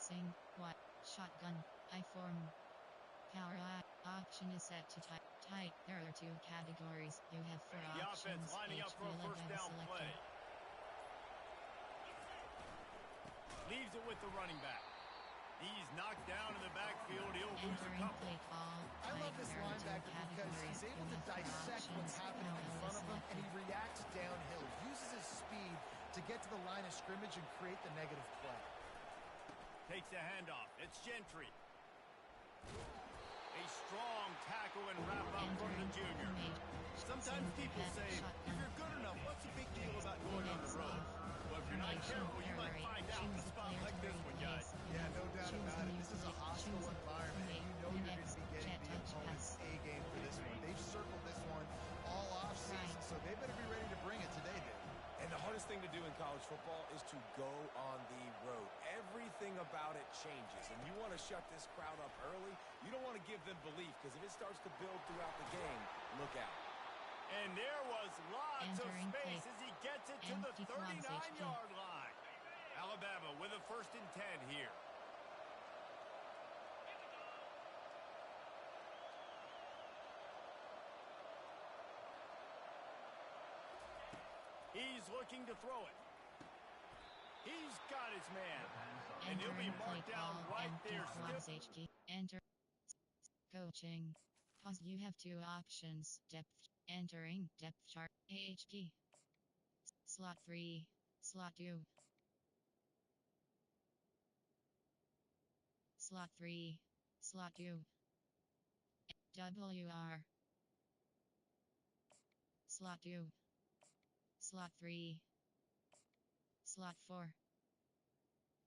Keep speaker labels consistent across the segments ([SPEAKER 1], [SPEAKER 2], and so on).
[SPEAKER 1] Sing, what, shotgun, I form. Power option is set to tight. There are 2 categories. You have 4
[SPEAKER 2] the
[SPEAKER 1] options.
[SPEAKER 2] offense lining up for a first down play. Leaves it with the running back. He's knocked down in the backfield. He'll lose a couple.
[SPEAKER 3] I love this linebacker because he's able to dissect what's happening in front of him, and he reacts downhill. He uses his speed to get to the line of scrimmage and create the negative play.
[SPEAKER 2] Takes a handoff. It's Gentry. A strong tackle and wrap up from the junior. Sometimes people say, if you're good enough, what's the big deal about going on the road? Well, if you're not careful, you might find out in a spot like this one, guys.
[SPEAKER 3] Yeah, no doubt about it. This is a hostile environment. You know you're going to be getting the opponent's A game for this one. They've circled this one all off season, so they better be ready to bring it today, dude.
[SPEAKER 4] And the hardest thing to do in college football is to go on the road. Everything about it changes, and you want to shut this crowd up early. You don't want to give them belief, because if it starts to build throughout the game, look out.
[SPEAKER 2] And there was lots of space as he gets it to the 39-yard line. Alabama with a 1st and 10 here. He's looking to throw it. He's got his man. And he'll be marked down right there. Still.
[SPEAKER 1] Enter. Coaching. Pause. You have 2 options. Depth. Entering. Depth chart. AHP. Slot 3. Slot 2. Slot 3. Slot 2. WR. Slot 2. Slot 3. Slot 4.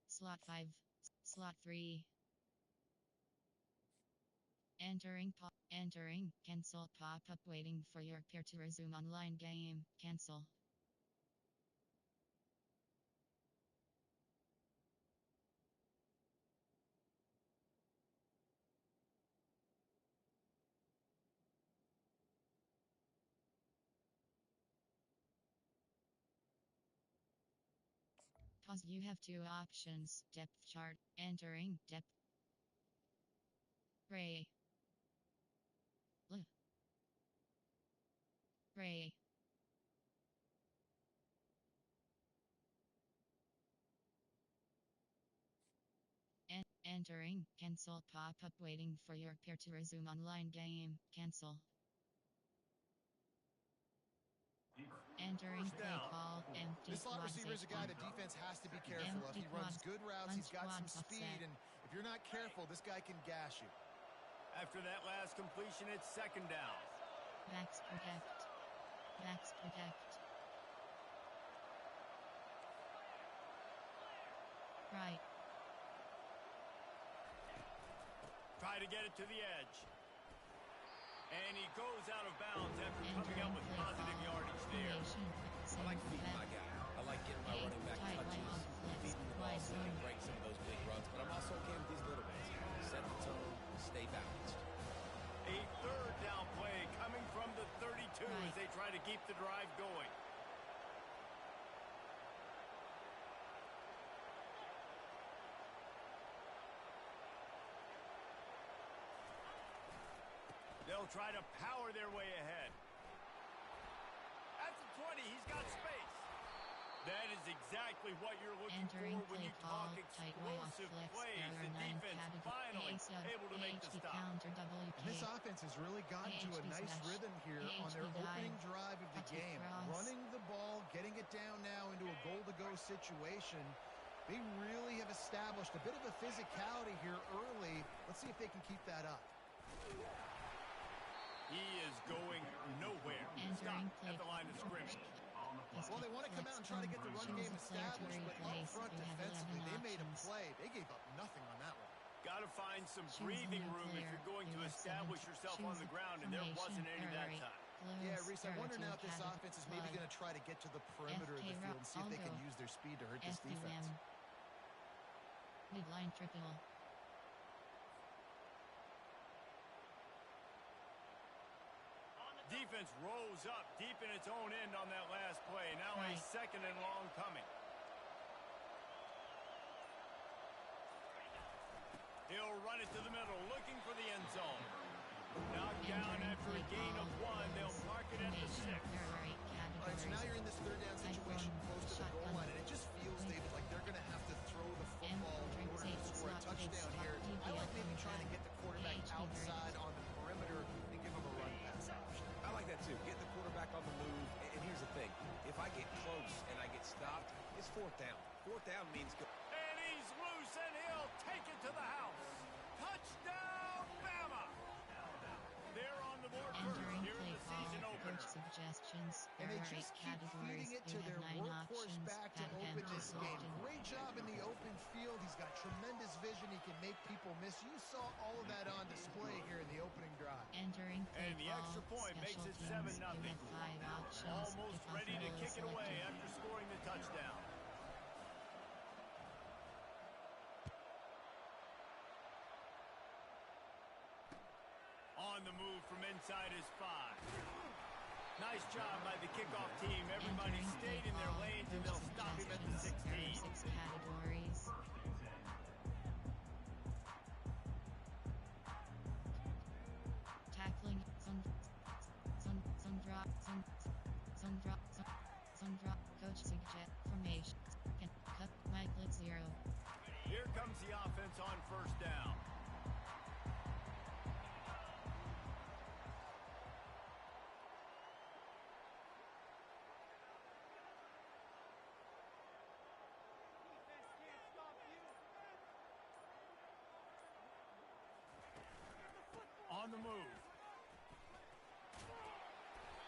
[SPEAKER 1] Slot 5. Slot 3. Entering. Cancel pop-up waiting for your peer to resume online game. Cancel. Pause. You have 2 options. Depth chart. Entering. Depth. Ray. Ray. Entering. Cancel pop-up waiting for your peer to resume online game. Cancel. Entering play call. Empty.
[SPEAKER 3] This slot receiver is a guy the defense has to be careful of. He runs good routes. He's got some speed, and if you're not careful, this guy can gash you.
[SPEAKER 2] After that last completion, it's 2nd down.
[SPEAKER 1] Max protect. Max protect. Right.
[SPEAKER 2] Try to get it to the edge. And he goes out of bounds after coming up with positive yardage there.
[SPEAKER 4] I like feeding my guy. I like getting my running back touches, feeding the ball so he can break some of those big runs. But I'm also okay with these little ones. Set the tone, stay balanced.
[SPEAKER 2] A 3rd down play coming from the 32 as they try to keep the drive going. They'll try to power their way ahead. At the 20, he's got space. That is exactly what you're looking for when you talk explosive plays. The defense finally able to make the stop.
[SPEAKER 3] This offense has really gotten to a nice rhythm here on their opening drive of the game. Running the ball, getting it down now into a goal-to-go situation. They really have established a bit of a physicality here early. Let's see if they can keep that up.
[SPEAKER 2] He is going nowhere. Stop at the line of scrimmage.
[SPEAKER 3] Well, they want to come out and try to get the run game established, but up front defensively, they made a play. They gave up nothing on that one.
[SPEAKER 2] Got to find some breathing room if you're going to establish yourself on the ground, and there wasn't any that time.
[SPEAKER 3] Yeah, Reese, I wonder now if this offense is maybe going to try to get to the perimeter of the field and see if they can use their speed to hurt this defense.
[SPEAKER 1] Midline triple.
[SPEAKER 2] Defense rose up deep in its own end on that last play. Now a 2nd and long coming. He'll run it to the middle, looking for the end zone. Knocked down after a gain of 1. They'll mark it at the 6.
[SPEAKER 3] All right, so now you're in this third down situation close to the goal line, and it just feels, David, like they're going to have to throw the football in order to score a touchdown here. I like maybe trying to get the quarterback outside on the perimeter and give him a run pass option.
[SPEAKER 4] I like that too. Get the quarterback on the move. And here's the thing. If I get close and I get stopped, it's fourth down. Fourth down means go.
[SPEAKER 2] And he's loose, and he'll take it to the house. Touchdown, Bama! They're on the board first here in the season opener.
[SPEAKER 1] Suggestions.
[SPEAKER 3] And they just keep feeding it to their workhorse back to open this game. Great job in the open field. He's got tremendous vision. He can make people miss. You saw all of that on display here in the opening drive.
[SPEAKER 1] Entering
[SPEAKER 2] and the extra point makes it 7-0. Almost ready to kick it away after scoring the touchdown. On the move from inside his 5. Nice job by the kickoff team. Everybody stayed in their lanes, and they'll stop him at the 16.
[SPEAKER 1] 6 categories. Tackling, sun drop, coach suggest formation. Cut, Michael 0.
[SPEAKER 2] Here comes the offense on first down. On the move.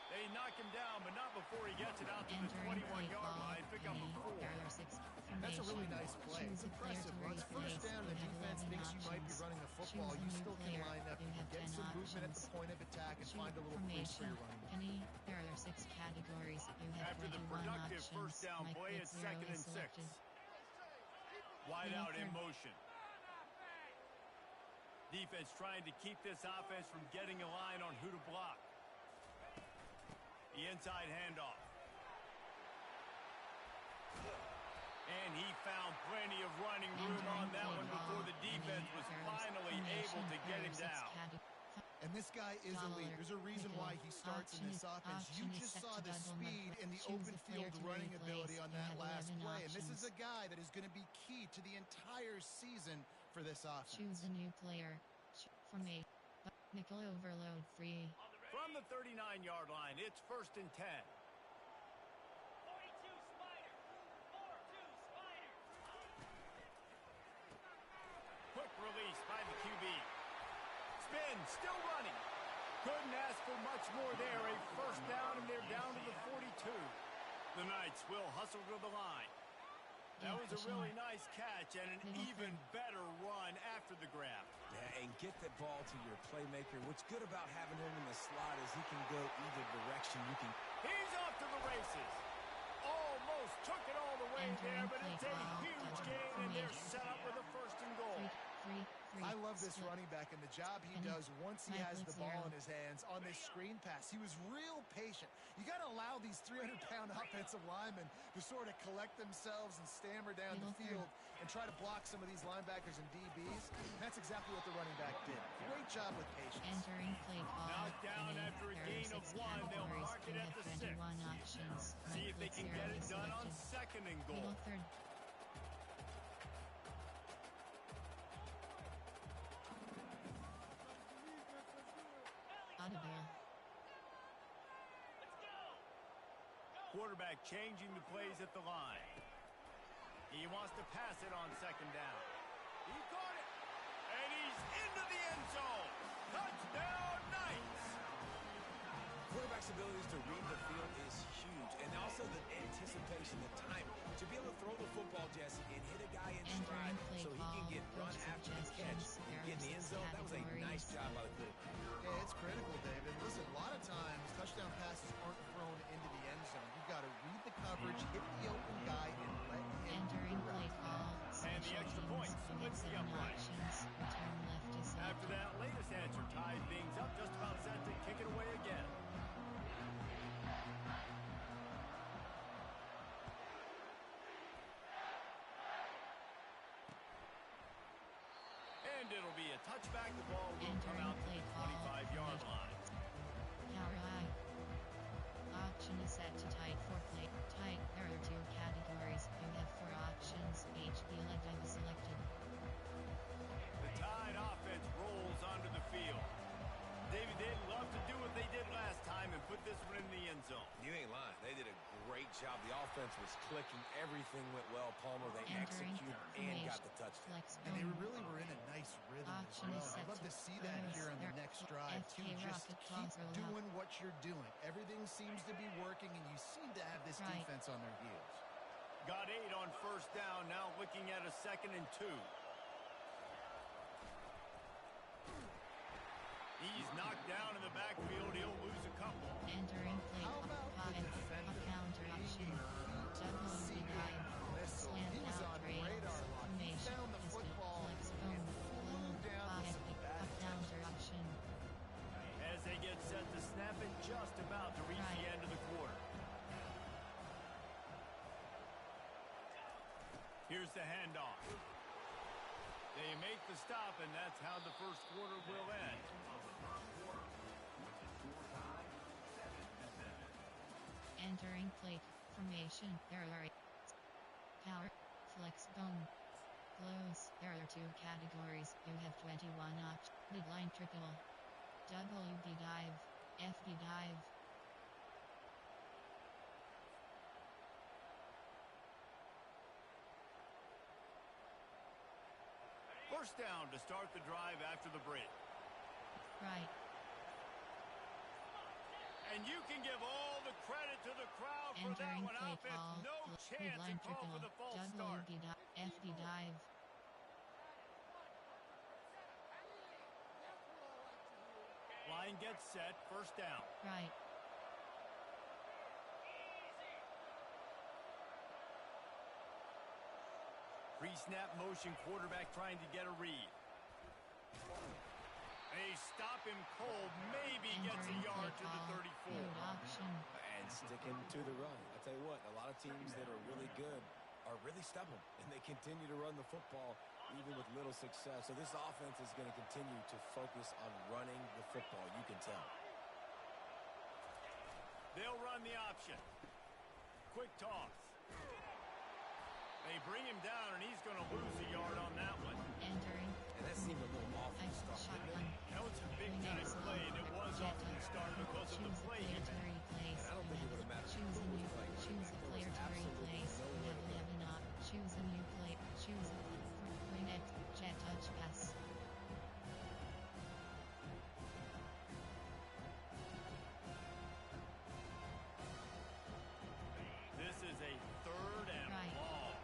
[SPEAKER 2] They knock him down, but not before he gets it out to the 21-yard line. Pick up a 4.
[SPEAKER 3] That's a really nice play. It's impressive. On first down, the defense thinks you might be running the football. You still can line up, get some movement at the point of attack, and find a little place for your running back.
[SPEAKER 1] There are 6 categories.
[SPEAKER 2] After the productive first down play, it's 2nd and 6. Wide out in motion. Defense trying to keep this offense from getting a line on who to block. The inside handoff. And he found plenty of running room on that one before the defense was finally able to get him down.
[SPEAKER 3] And this guy is elite. There's a reason why he starts in this offense. You just saw the speed and the open field running ability on that last play. And this is a guy that is going to be key to the entire season for this offense.
[SPEAKER 1] Choose a new player. From a nickel overload free.
[SPEAKER 2] From the 39-yard line, it's 1st and 10.
[SPEAKER 5] 42 Spider. 4-2 Spider.
[SPEAKER 2] Quick release by the QB. Spin, still running. Couldn't ask for much more there. A first down, and they're down to the 42. The Knights will hustle to the line. That was a really nice catch and an even better run after the grab.
[SPEAKER 4] Yeah, and get that ball to your playmaker. What's good about having him in the slot is he can go either direction.
[SPEAKER 2] He's off to the races. Almost took it all the way there, but it's a huge gain, and they're set up with a 1st and goal.
[SPEAKER 3] I love this running back and the job he does once he has the ball in his hands on this screen pass. He was real patient. You got to allow these 300-pound offensive linemen to sort of collect themselves and stammer down the field and try to block some of these linebackers and DBs. That's exactly what the running back did. Great job with patience.
[SPEAKER 1] Entering play call.
[SPEAKER 2] Knocked down after a gain of 1. They'll mark it at the 6. See if they can get it done on 2nd and goal.
[SPEAKER 1] Audible.
[SPEAKER 2] Quarterback changing the plays at the line. He wants to pass it on 2nd down. He caught it. And he's into the end zone. Touchdown, Knights.
[SPEAKER 4] Quarterback's abilities to read the field is huge. And also the anticipation, the timing. To be able to throw the football, Jesse, and hit a guy in stride so he can get run after the catch and get in the end zone. That was a nice job by the quarterback.
[SPEAKER 3] Yeah, it's critical, David. Listen, a lot of times touchdown passes aren't thrown into the end zone. You've got to read the coverage, hit the open guy, and let him
[SPEAKER 1] entering play call.
[SPEAKER 2] And the extra point splits the upright. After that latest answer tied things up, just about set to kick it away again. And it'll be a touchback. The ball will come out to the 25-yard line.
[SPEAKER 1] Power high. Option is set to tight for play. Tight. There are two categories. You have four options. HP Lego selected.
[SPEAKER 2] The Tide offense rolls onto the field. David, they'd love to do what they did last time and put this one in the end zone.
[SPEAKER 4] You ain't lying. They did a great job. The offense was clicking. Everything went well. Palmer, they executed and got the touchdown.
[SPEAKER 3] And they really were in a nice rhythm as well. I'd love to see that here on the next drive, too. Just keep doing what you're doing. Everything seems to be working, and you seem to have this defense on their heels.
[SPEAKER 2] Got 8 on first down. Now looking at a 2nd and 2. He's knocked down in the backfield. He'll lose a couple.
[SPEAKER 1] Entering play and counter option. Double dive. Slant out range. Formation. Flex boom. Counter option.
[SPEAKER 2] As they get set to snap it, just about to reach the end of the quarter. Here's the handoff. They make the stop, and that's how the first quarter will end.
[SPEAKER 1] Entering plate formation. There are power, flex bone, close. There are two categories. You have 21 options. Midline triple, WB dive, FB dive.
[SPEAKER 2] First down to start the drive after the break.
[SPEAKER 1] Right.
[SPEAKER 2] And you can give all the credit to the crowd for that one. Offense, no chance to call for the false start.
[SPEAKER 1] FD dive.
[SPEAKER 2] Line gets set. First down.
[SPEAKER 1] Right.
[SPEAKER 2] Pre-snap motion, quarterback trying to get a read. They stop him cold, maybe gets a yard to the 34.
[SPEAKER 4] And sticking to the run. I tell you what, a lot of teams that are really good are really stubborn, and they continue to run the football even with little success. So this offense is going to continue to focus on running the football, you can tell.
[SPEAKER 2] They'll run the option. Quick toss. They bring him down, and he's going to lose a yard on that one.
[SPEAKER 1] Entering.
[SPEAKER 4] And that seemed a little off to start, didn't it?
[SPEAKER 2] That was a big-time play, and it was off to the start because of the play.
[SPEAKER 4] And I don't think it would have mattered who was playing.
[SPEAKER 1] Choose a player to replace. You have 11 up. Choose a new play. Choose a bring it. Jet touch pass.
[SPEAKER 2] This is a 3rd and long.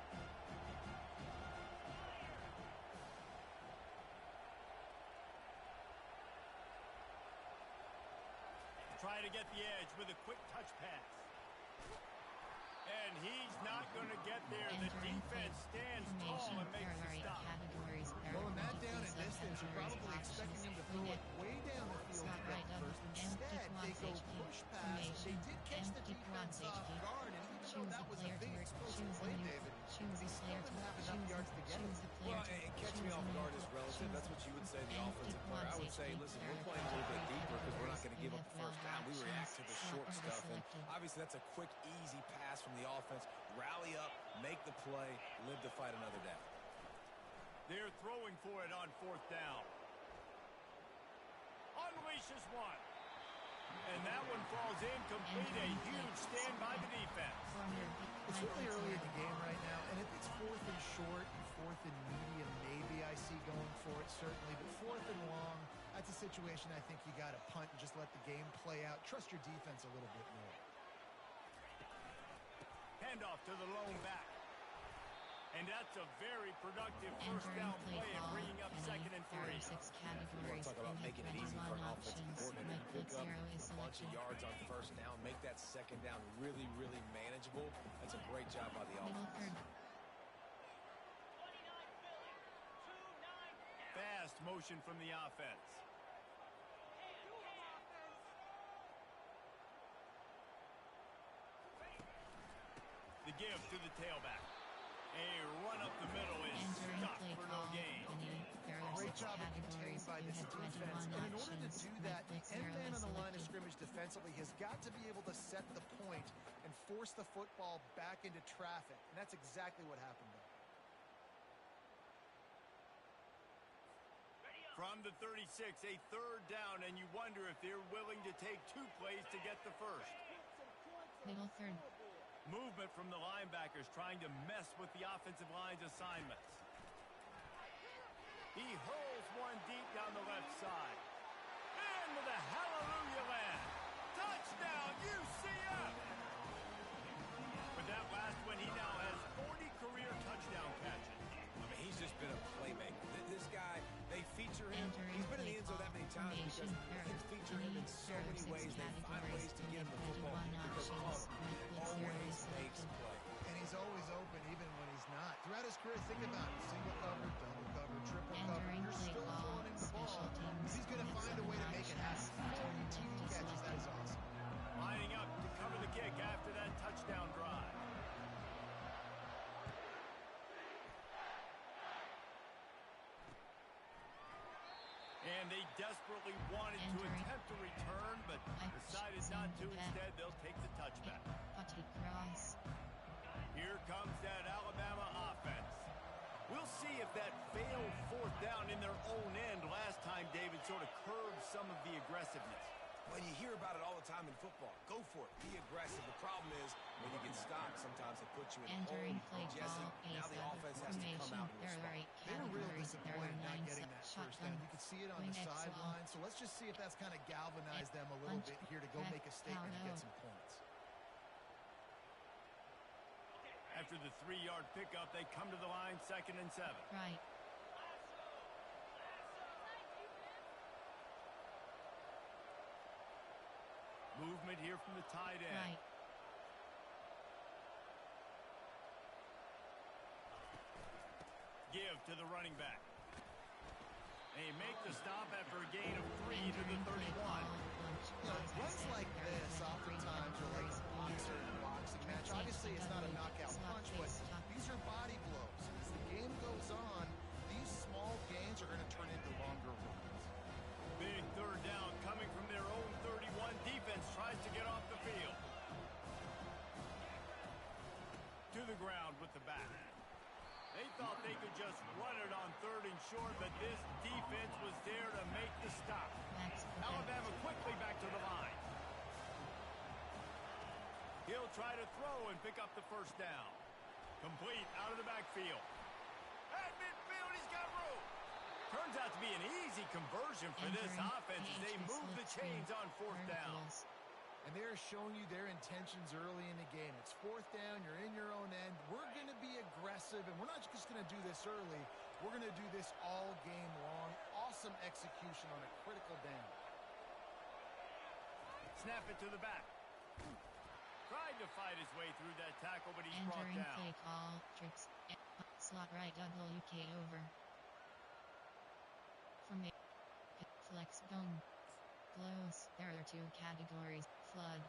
[SPEAKER 2] Try to get the edge with a quick touch pass. And he's not going to get there. The defense stands tall and makes the stop.
[SPEAKER 3] Well, in that down and distance, you're probably expecting him to throw it way down the field to get first. Instead, they go push pass. They did catch the defense off guard, and even though that was a big explosive play, David, they still didn't have enough yards to get it.
[SPEAKER 4] Well, and catch me off guard is relative. That's what you would say, the offensive player. I would say, listen, we're playing a little bit deeper because we're not going to give up the first down. We react to the short stuff, and obviously that's a quick, easy pass from the offense. Rally up, make the play, live to fight another down.
[SPEAKER 2] They're throwing for it on 4th down. Unleashes one. And that one falls incomplete. A huge stand by the defense.
[SPEAKER 3] It's really early in the game right now, and if it's 4th and short and 4th and medium, maybe I see going for it, certainly. But 4th and long, that's a situation I think you got to punt and just let the game play out. Trust your defense a little bit more.
[SPEAKER 2] Handoff to the lone back. And that's a very productive first down play and bringing up 2nd and 3.
[SPEAKER 4] You want to talk about making it easy for an offensive coordinator to pick up a bunch of yards on first down, make that 2nd down really, really manageable. That's a great job by the offense.
[SPEAKER 2] Fast motion from the offense. The give to the tailback. A run up the middle is stuck for no gain.
[SPEAKER 3] Great job of this defense. And in order to do that, the end man on the line of scrimmage defensively has got to be able to set the point and force the football back into traffic. And that's exactly what happened there.
[SPEAKER 2] From the 36, a third down, and you wonder if they're willing to take 2 plays to get the first.
[SPEAKER 1] Middle third.
[SPEAKER 2] Movement from the linebackers trying to mess with the offensive line's assignments. He hurls one deep down the left side. And with a hallelujah land. Touchdown, UCF! With that last one, he now has 40 career touchdown catches.
[SPEAKER 4] I mean, he's just been a playmaker. This guy, they feature him. He's been in the end zone that many times because they can feature him in so many ways. They find ways to get him the football because always makes play.
[SPEAKER 3] And he's always open even when he's not. Throughout his career, think about it. Single cover, double cover, triple cover. You're still throwing him the ball. He's going to find a way to make it happen. 40 catches, that is awesome.
[SPEAKER 2] Lining up to cover the kick after that touchdown drive. And they desperately wanted to attempt a return, but decided not to. Instead, they'll take the touchback. Here comes that Alabama offense. We'll see if that failed fourth down in their own end last time, David, sort of curbed some of the aggressiveness.
[SPEAKER 4] When you hear about it all the time in football, go for it. Be aggressive. The problem is when you get stopped, sometimes it puts you in hole. Jesse, now the offense has to come out and respond.
[SPEAKER 3] They were real disappointed not getting that first down. You can see it on the sideline. So let's just see if that's kind of galvanized them a little bit here to go make a statement and get some points.
[SPEAKER 2] After the 3-yard pickup, they come to the line, 2nd and 7.
[SPEAKER 1] Right.
[SPEAKER 2] Movement here from the tight end.
[SPEAKER 1] Right.
[SPEAKER 2] Give to the running back. They make the stop after a gain of 3 to the 31.
[SPEAKER 3] Runs like this oftentimes are like a boxer in a boxing match. Obviously, it's not a knockout punch, but these are body blows. As the game goes on, these small gains are going to turn into longer runs.
[SPEAKER 2] Big third down coming from their own 31. Defense tries to get off the field. To the ground with the back. They thought they could just run it on 3rd and short, but this defense was there to make the stop. Alabama quickly back to the line. He'll try to throw and pick up the first down. Complete out of the backfield. At midfield, he's got room. Turns out to be an easy conversion for this offense as they move the chains on 4th down.
[SPEAKER 3] And they're showing you their intentions early in the game. It's 4th down, you're in your own end. We're going to be aggressive, and we're not just going to do this early. We're going to do this all game long. Awesome execution on a critical down.
[SPEAKER 2] Snap it to the back. Tried to fight his way through that tackle, but he's brought down.
[SPEAKER 1] Play call, trips, slot right, WK over. From flex bone. Close. There are 2 categories. Flood.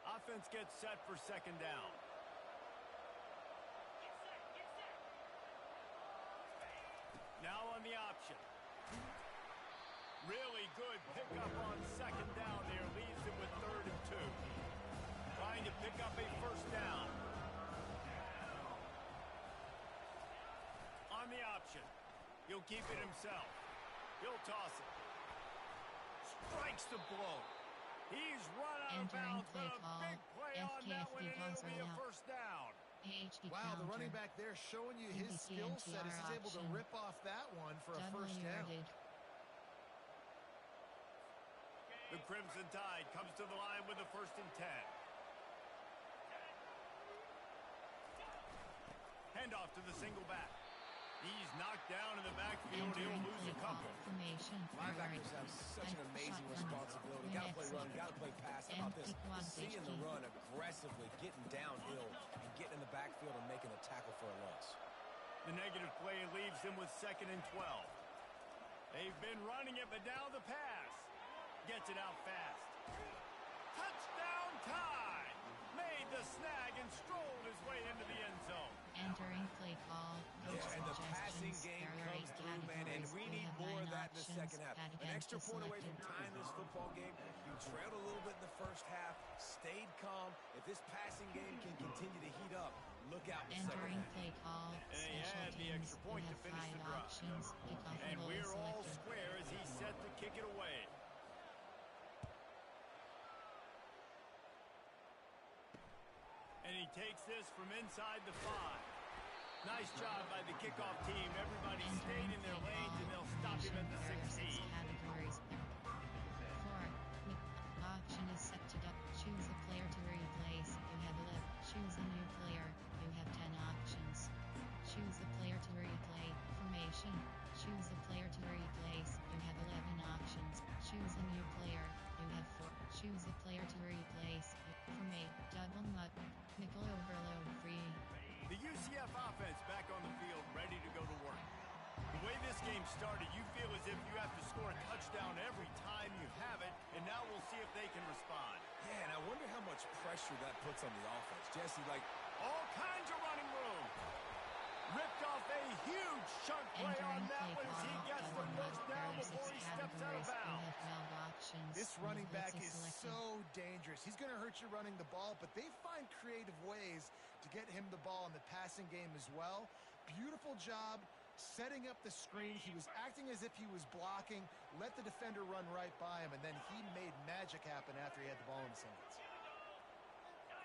[SPEAKER 2] Offense gets set for 2nd down. Now on the option. Really good pickup on 2nd down there. Leaves him with 3rd and 2. Trying to pick up a first down. On the option. He'll keep it himself. He'll toss it. Strikes the blow. He's run out of bounds, but a big play on that one, and it'll be a first down.
[SPEAKER 3] Wow, the running back there showing you his skill set. He's able to rip off that one for a first down.
[SPEAKER 2] The Crimson Tide comes to the line with a 1st and 10. Handoff to the single back. He's knocked down in the backfield. He'll lose a couple.
[SPEAKER 4] Linebackers have such an amazing responsibility. Got to play run, got to play pass. How about this? Seeing the run aggressively, getting downhill, and getting in the backfield and making a tackle for a loss.
[SPEAKER 2] The negative play leaves him with 2nd and 12. They've been running it, but now the pass. Gets it out fast. Touchdown Tide! Made the snag and strolled his way into
[SPEAKER 1] Entering play call. Coach
[SPEAKER 4] Yeah, and the passing
[SPEAKER 1] suggestions.
[SPEAKER 4] game
[SPEAKER 1] There are
[SPEAKER 4] comes
[SPEAKER 1] 8
[SPEAKER 4] through, man, and
[SPEAKER 1] categories.
[SPEAKER 4] we
[SPEAKER 1] You
[SPEAKER 4] need
[SPEAKER 1] have
[SPEAKER 4] more
[SPEAKER 1] 9
[SPEAKER 4] of that in the
[SPEAKER 1] options.
[SPEAKER 4] second half. An extra
[SPEAKER 1] Categories
[SPEAKER 4] point away from
[SPEAKER 1] selected.
[SPEAKER 4] tying this football game. You trailed a little bit in the first half, stayed calm. If this passing game can continue to heat up, look out in the second
[SPEAKER 1] Entering
[SPEAKER 4] half.
[SPEAKER 1] play call.
[SPEAKER 2] And he
[SPEAKER 1] Special
[SPEAKER 2] had the
[SPEAKER 1] teams.
[SPEAKER 2] extra point
[SPEAKER 1] You
[SPEAKER 2] to
[SPEAKER 1] have
[SPEAKER 2] finish
[SPEAKER 1] 5
[SPEAKER 2] the drive.
[SPEAKER 1] options. Kickoff
[SPEAKER 2] And
[SPEAKER 1] goal
[SPEAKER 2] we're all
[SPEAKER 1] selected.
[SPEAKER 2] square as he's set to kick it away. And he takes this from inside the 5. Nice job by the kickoff team. Everybody stayed in their lanes, and they'll stop him at the 16.
[SPEAKER 1] Categories. 4. Option is set to duck. Choose a player to replace. You have 11. Choose a new player. You have 10 options. Choose a player to replay. Formation. Choose a player to replace. You have 11 options. Choose a new player. You have 4. Choose a player to replace. Formate. Double nut. Nickel overload free.
[SPEAKER 2] The UCF offense back on the field, ready to go to work. The way this game started, you feel as if you have to score a touchdown every time you have it, and now we'll see if they can respond.
[SPEAKER 4] Yeah, and I wonder how much pressure that puts on the offense. Jesse, like,
[SPEAKER 2] All kinds of running room. Ripped off a huge chunk play on
[SPEAKER 1] Entering
[SPEAKER 2] that
[SPEAKER 1] play
[SPEAKER 2] one as he
[SPEAKER 1] call.
[SPEAKER 2] gets the
[SPEAKER 1] Double
[SPEAKER 2] first
[SPEAKER 1] nut.
[SPEAKER 2] down
[SPEAKER 1] There are
[SPEAKER 2] before
[SPEAKER 1] 6
[SPEAKER 2] he steps out of
[SPEAKER 1] categories. You
[SPEAKER 2] bounds.
[SPEAKER 1] have 12 options.
[SPEAKER 3] This running
[SPEAKER 1] Blitz
[SPEAKER 3] back is
[SPEAKER 1] selected.
[SPEAKER 3] so dangerous. He's going to hurt you running the ball, but they find creative ways to get him the ball in the passing game as well. Beautiful job setting up the screen. He was acting as if he was blocking, let the defender run right by him, and then he made magic happen after he had the ball in his hands.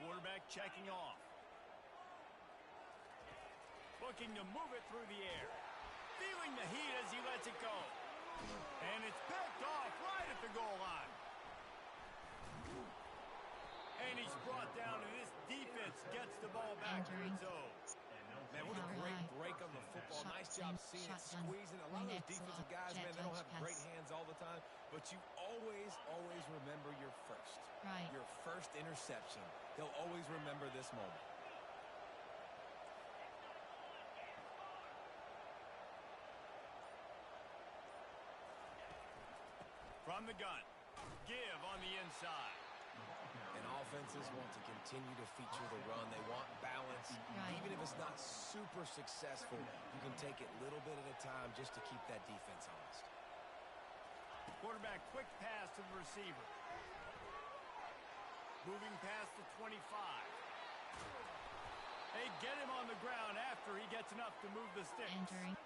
[SPEAKER 2] Quarterback checking off. Looking to move it through the air. Feeling the heat as he lets it go. And it's picked off right at the goal line. And he's brought down, and this defense gets the ball back to its own.
[SPEAKER 4] man, what a great break on the football. Nice job seeing it squeezing. A lot of those defensive guys, man, they don't have great hands all the time, but you always remember your first.
[SPEAKER 1] Right.
[SPEAKER 4] Your first interception. They'll always remember this moment.
[SPEAKER 2] From the gun. Give on the inside.
[SPEAKER 4] And offenses want to continue to feature the run. They want balance.
[SPEAKER 1] Right.
[SPEAKER 4] Even if it's not super successful, you can take it little bit at a time just to keep that defense honest.
[SPEAKER 2] Quarterback quick pass to the receiver. Moving past the 25. They get him on the ground after he gets enough to move the sticks.
[SPEAKER 1] Entering.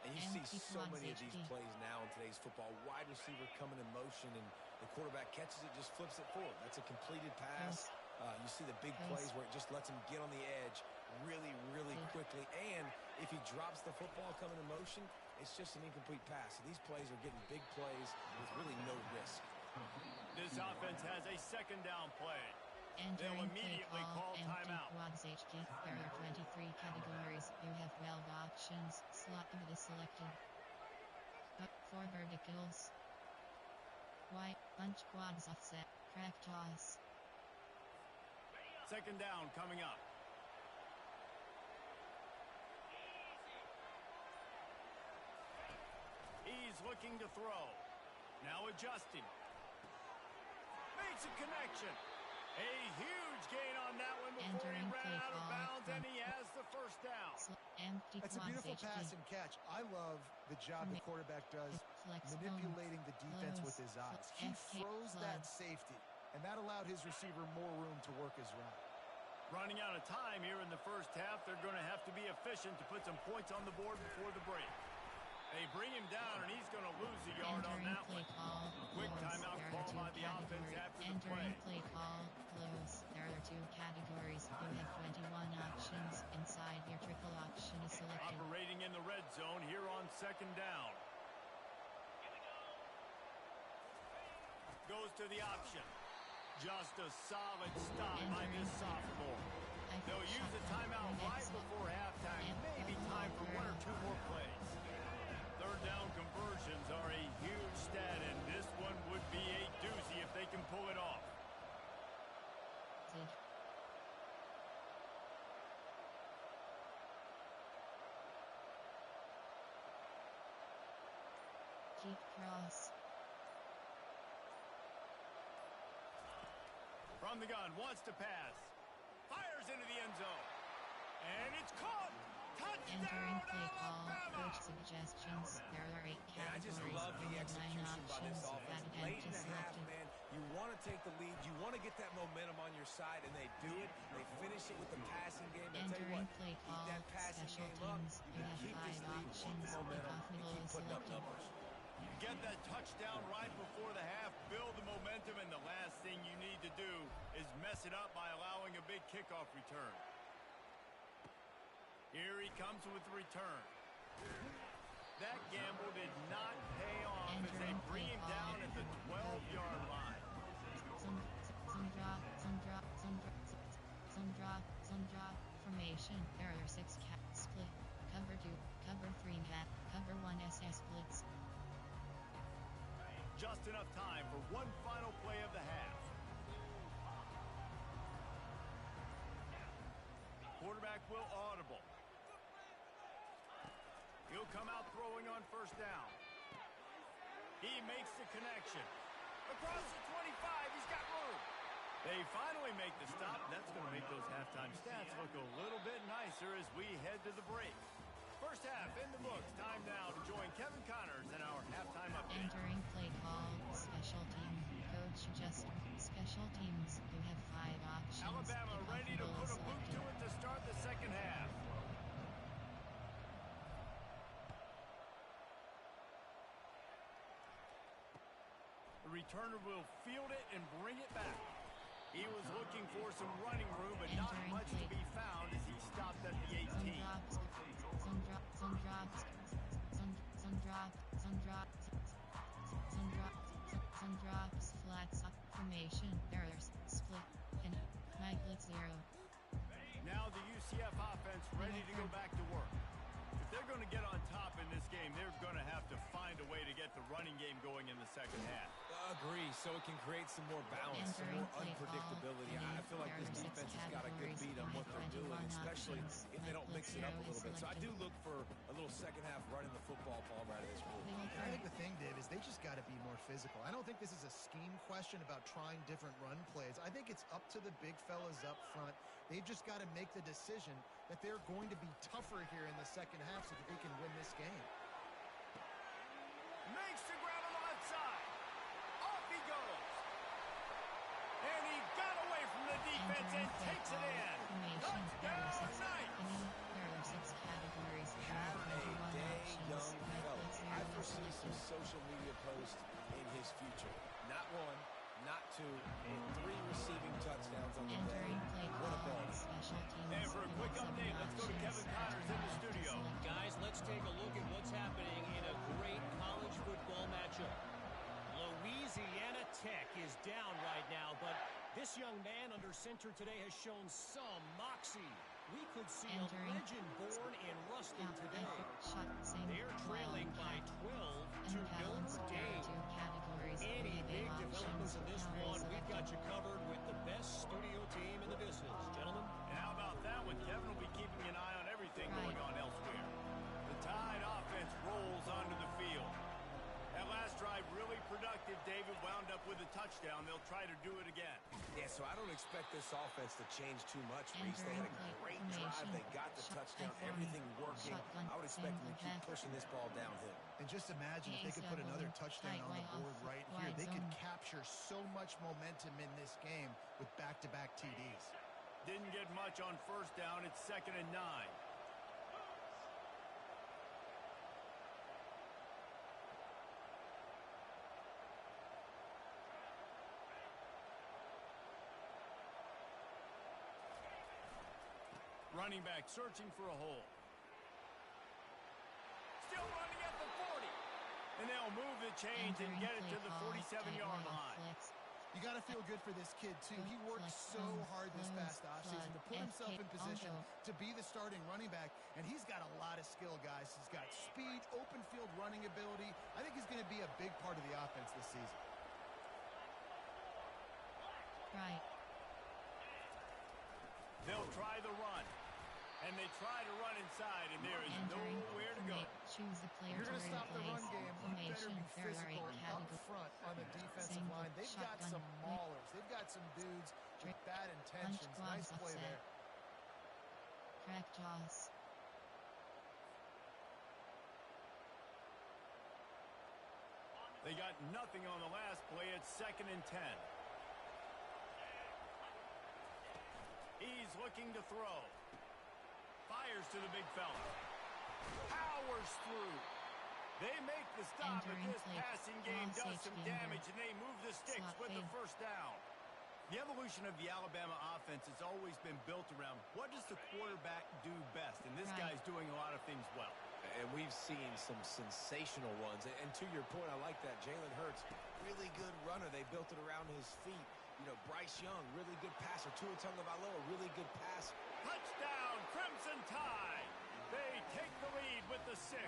[SPEAKER 4] And you see so many of these plays now in today's football. Wide receiver coming in motion, and the quarterback catches it, just flips it forward. That's a completed pass. You see the big plays where it just lets him get on the edge really quickly. And if he drops the football coming in motion, it's just an incomplete pass. So these plays are getting big plays with really no risk.
[SPEAKER 2] This offense has a second down play. They'll
[SPEAKER 1] Entering
[SPEAKER 2] immediately call timeout.
[SPEAKER 1] There are 23 categories. You have 12 options. Slot of is selected. Up 4 verticals. Y. Bunch quads offset. Crack toss.
[SPEAKER 2] Second down coming up. He's looking to throw. Now adjusting. Makes a connection. A huge gain on that one before he ran out of bounds, and he has the first down.
[SPEAKER 3] That's a beautiful pass and catch. I love the job the quarterback does manipulating the defense with his eyes. He froze that safety, and that allowed his receiver more room to work his route.
[SPEAKER 2] Running out of time here in the first half. They're going to have to be efficient to put some points on the board before the break. They bring him down, and he's going to lose a yard on that one. Quick timeout call by the offense after the play.
[SPEAKER 1] Play call, close. There are 2 categories. You have 21 options. Inside your triple option is selected.
[SPEAKER 2] Operating in the red zone here on second down. Goes to the option. Just a solid stop by this sophomore. They'll use a timeout right before halftime. Maybe time for 1 or 2 more plays. Third down conversions are a huge stat, and this one would be a doozy if they can pull it off.
[SPEAKER 1] Keep cross.
[SPEAKER 2] From the gun, wants to pass. Fires into the end zone. And it's caught.
[SPEAKER 1] Entering
[SPEAKER 2] Touchdown,
[SPEAKER 1] play call,
[SPEAKER 2] Alabama.
[SPEAKER 1] coach suggestions. There are 8
[SPEAKER 4] And I just
[SPEAKER 1] categories.
[SPEAKER 4] love the
[SPEAKER 1] You have 9
[SPEAKER 4] execution by this
[SPEAKER 1] options.
[SPEAKER 4] offense.
[SPEAKER 1] That
[SPEAKER 4] Late in
[SPEAKER 1] attempt is
[SPEAKER 4] the half,
[SPEAKER 1] selected.
[SPEAKER 4] man, you want to take the lead. You want to get that momentum on your side, and they do it. They finish it with the passing game. I tell you
[SPEAKER 1] Entering
[SPEAKER 4] what,
[SPEAKER 1] play
[SPEAKER 4] keep
[SPEAKER 1] call,
[SPEAKER 4] that passing
[SPEAKER 1] special
[SPEAKER 4] game up.
[SPEAKER 1] teams.
[SPEAKER 4] You
[SPEAKER 1] You
[SPEAKER 4] can
[SPEAKER 1] have
[SPEAKER 4] keep this
[SPEAKER 1] 5
[SPEAKER 4] lead, keep
[SPEAKER 1] options.
[SPEAKER 4] the momentum,
[SPEAKER 1] Kickoff
[SPEAKER 4] and
[SPEAKER 1] middle
[SPEAKER 4] keep
[SPEAKER 1] is
[SPEAKER 4] putting up
[SPEAKER 1] selected.
[SPEAKER 4] numbers.
[SPEAKER 2] Get that touchdown right before the half, build the momentum, and the last thing you need to do is mess it up by allowing a big kickoff return. Here he comes with the return. That gamble did not pay off as they bring him down at the 12-yard line.
[SPEAKER 1] Some drop formation. There are 6 cat split. Cover 2, cover 3 cat, cover 1 SS splits.
[SPEAKER 2] Just enough time for one final play of the half. Quarterback will audible. He'll come out throwing on first down. He makes the connection. Across the 25, he's got room. They finally make the stop. That's going to make those halftime stats look a little bit nicer as we head to the break. First half in the books. Time now to join Kevin Connors in our halftime update.
[SPEAKER 1] Entering play call, special team. Coach suggests special teams. You have 5 options.
[SPEAKER 2] Alabama
[SPEAKER 1] Kickoff
[SPEAKER 2] ready to
[SPEAKER 1] middle
[SPEAKER 2] put
[SPEAKER 1] is
[SPEAKER 2] a boot to
[SPEAKER 1] selected.
[SPEAKER 2] it to start the second half. The returner will field it and bring it back. He was looking for some running room, but not
[SPEAKER 1] Entering
[SPEAKER 2] much to be found as he stopped at the 18.
[SPEAKER 1] Some drops, flats, formation, errors, split, and Michael 0.
[SPEAKER 2] Now the UCF offense ready to go back to work. If they're going to get on top in this game, they're going to have to find a way to get the running game going in the second half.
[SPEAKER 4] Agree, so it can create some more balance, some more unpredictability. I feel like this defense has got a good beat on what they're doing, especially if they don't mix it up a little bit. So I do look for a little second half running the football ball right of this group.
[SPEAKER 3] I think the thing, Dave, is they just got to be more physical. I don't think this is a scheme question about trying different run plays. I think it's up to the big fellas up front. They've just got to make the decision that they're going to be tougher here in the second half so that they can win this game.
[SPEAKER 2] Makes the grab on the left side. Off he goes. And he got away from the defense and takes it in. Touchdown, Knight.
[SPEAKER 1] There are 6 categories.
[SPEAKER 4] Have a day, young fella. I foresee some social media posts in his future. Not 1, not 2, and 3 receiving touchdowns on the day.
[SPEAKER 1] Entering play
[SPEAKER 4] What a
[SPEAKER 1] call,
[SPEAKER 4] ball.
[SPEAKER 1] special teams.
[SPEAKER 2] And for a quick update, let's go to Kevin Connors in the studio.
[SPEAKER 5] Guys, let's take a look at what's happening in a great college football matchup. Louisiana Tech is down right now, but this young man under center today has shown some moxie. We could see a legend born in Ruston today. They're trailing by 12 to Notre Dame. Any big developments in this one, we've got you covered with the best studio team in the business. Gentlemen.
[SPEAKER 2] And how about that one? Kevin will be keeping an eye on everything going on elsewhere. The Tide offense rolls onto the field. That last drive really productive. David wound up with a touchdown. They'll try to do it again.
[SPEAKER 4] Yeah, so I don't expect this offense to change too much, Reese. They had a great drive. They got the touchdown. Everything working. I would expect them to keep pushing this ball downhill.
[SPEAKER 3] And just imagine if they could put another touchdown on the board right here. They could capture so much momentum in this game with back-to-back TDs.
[SPEAKER 2] Didn't get much on first down. It's 2nd and 9. Running back searching for a hole. Still running at the 40. And they'll move the chains and get it to the 47-yard line.
[SPEAKER 3] You got to feel good for this kid, too. He worked so hard this past offseason to put himself in position to be the starting running back, and he's got a lot of skill, guys. He's got speed, open field running ability. I think he's going to be a big part of the offense this season.
[SPEAKER 1] Right.
[SPEAKER 2] They'll try the run. And they try to run inside, and there is nowhere to go.
[SPEAKER 1] Choose the player.
[SPEAKER 3] You're going to stop the run game. You better be
[SPEAKER 1] There are
[SPEAKER 3] physical
[SPEAKER 1] 8
[SPEAKER 3] up front on the defensive line. They've got some maulers. They've got some dudes with bad intentions. Nice play there.
[SPEAKER 1] Crack toss.
[SPEAKER 2] They got nothing on the last play. It's 2nd and 10. He's looking to throw. Fires to the big fella. Powers through. They make the stop, but this passing game does some damage, and they move the sticks with the first down. The evolution of the Alabama offense has always been built around what does the quarterback do best, and this guy's doing a lot of things well.
[SPEAKER 4] And we've seen some sensational ones. And to your point, I like that. Jalen Hurts, really good runner. They built it around his feet. You know, Bryce Young, really good passer. Tua Tagovailoa, really good pass.
[SPEAKER 2] Touchdown, Crimson Tide. They take the lead with the 6.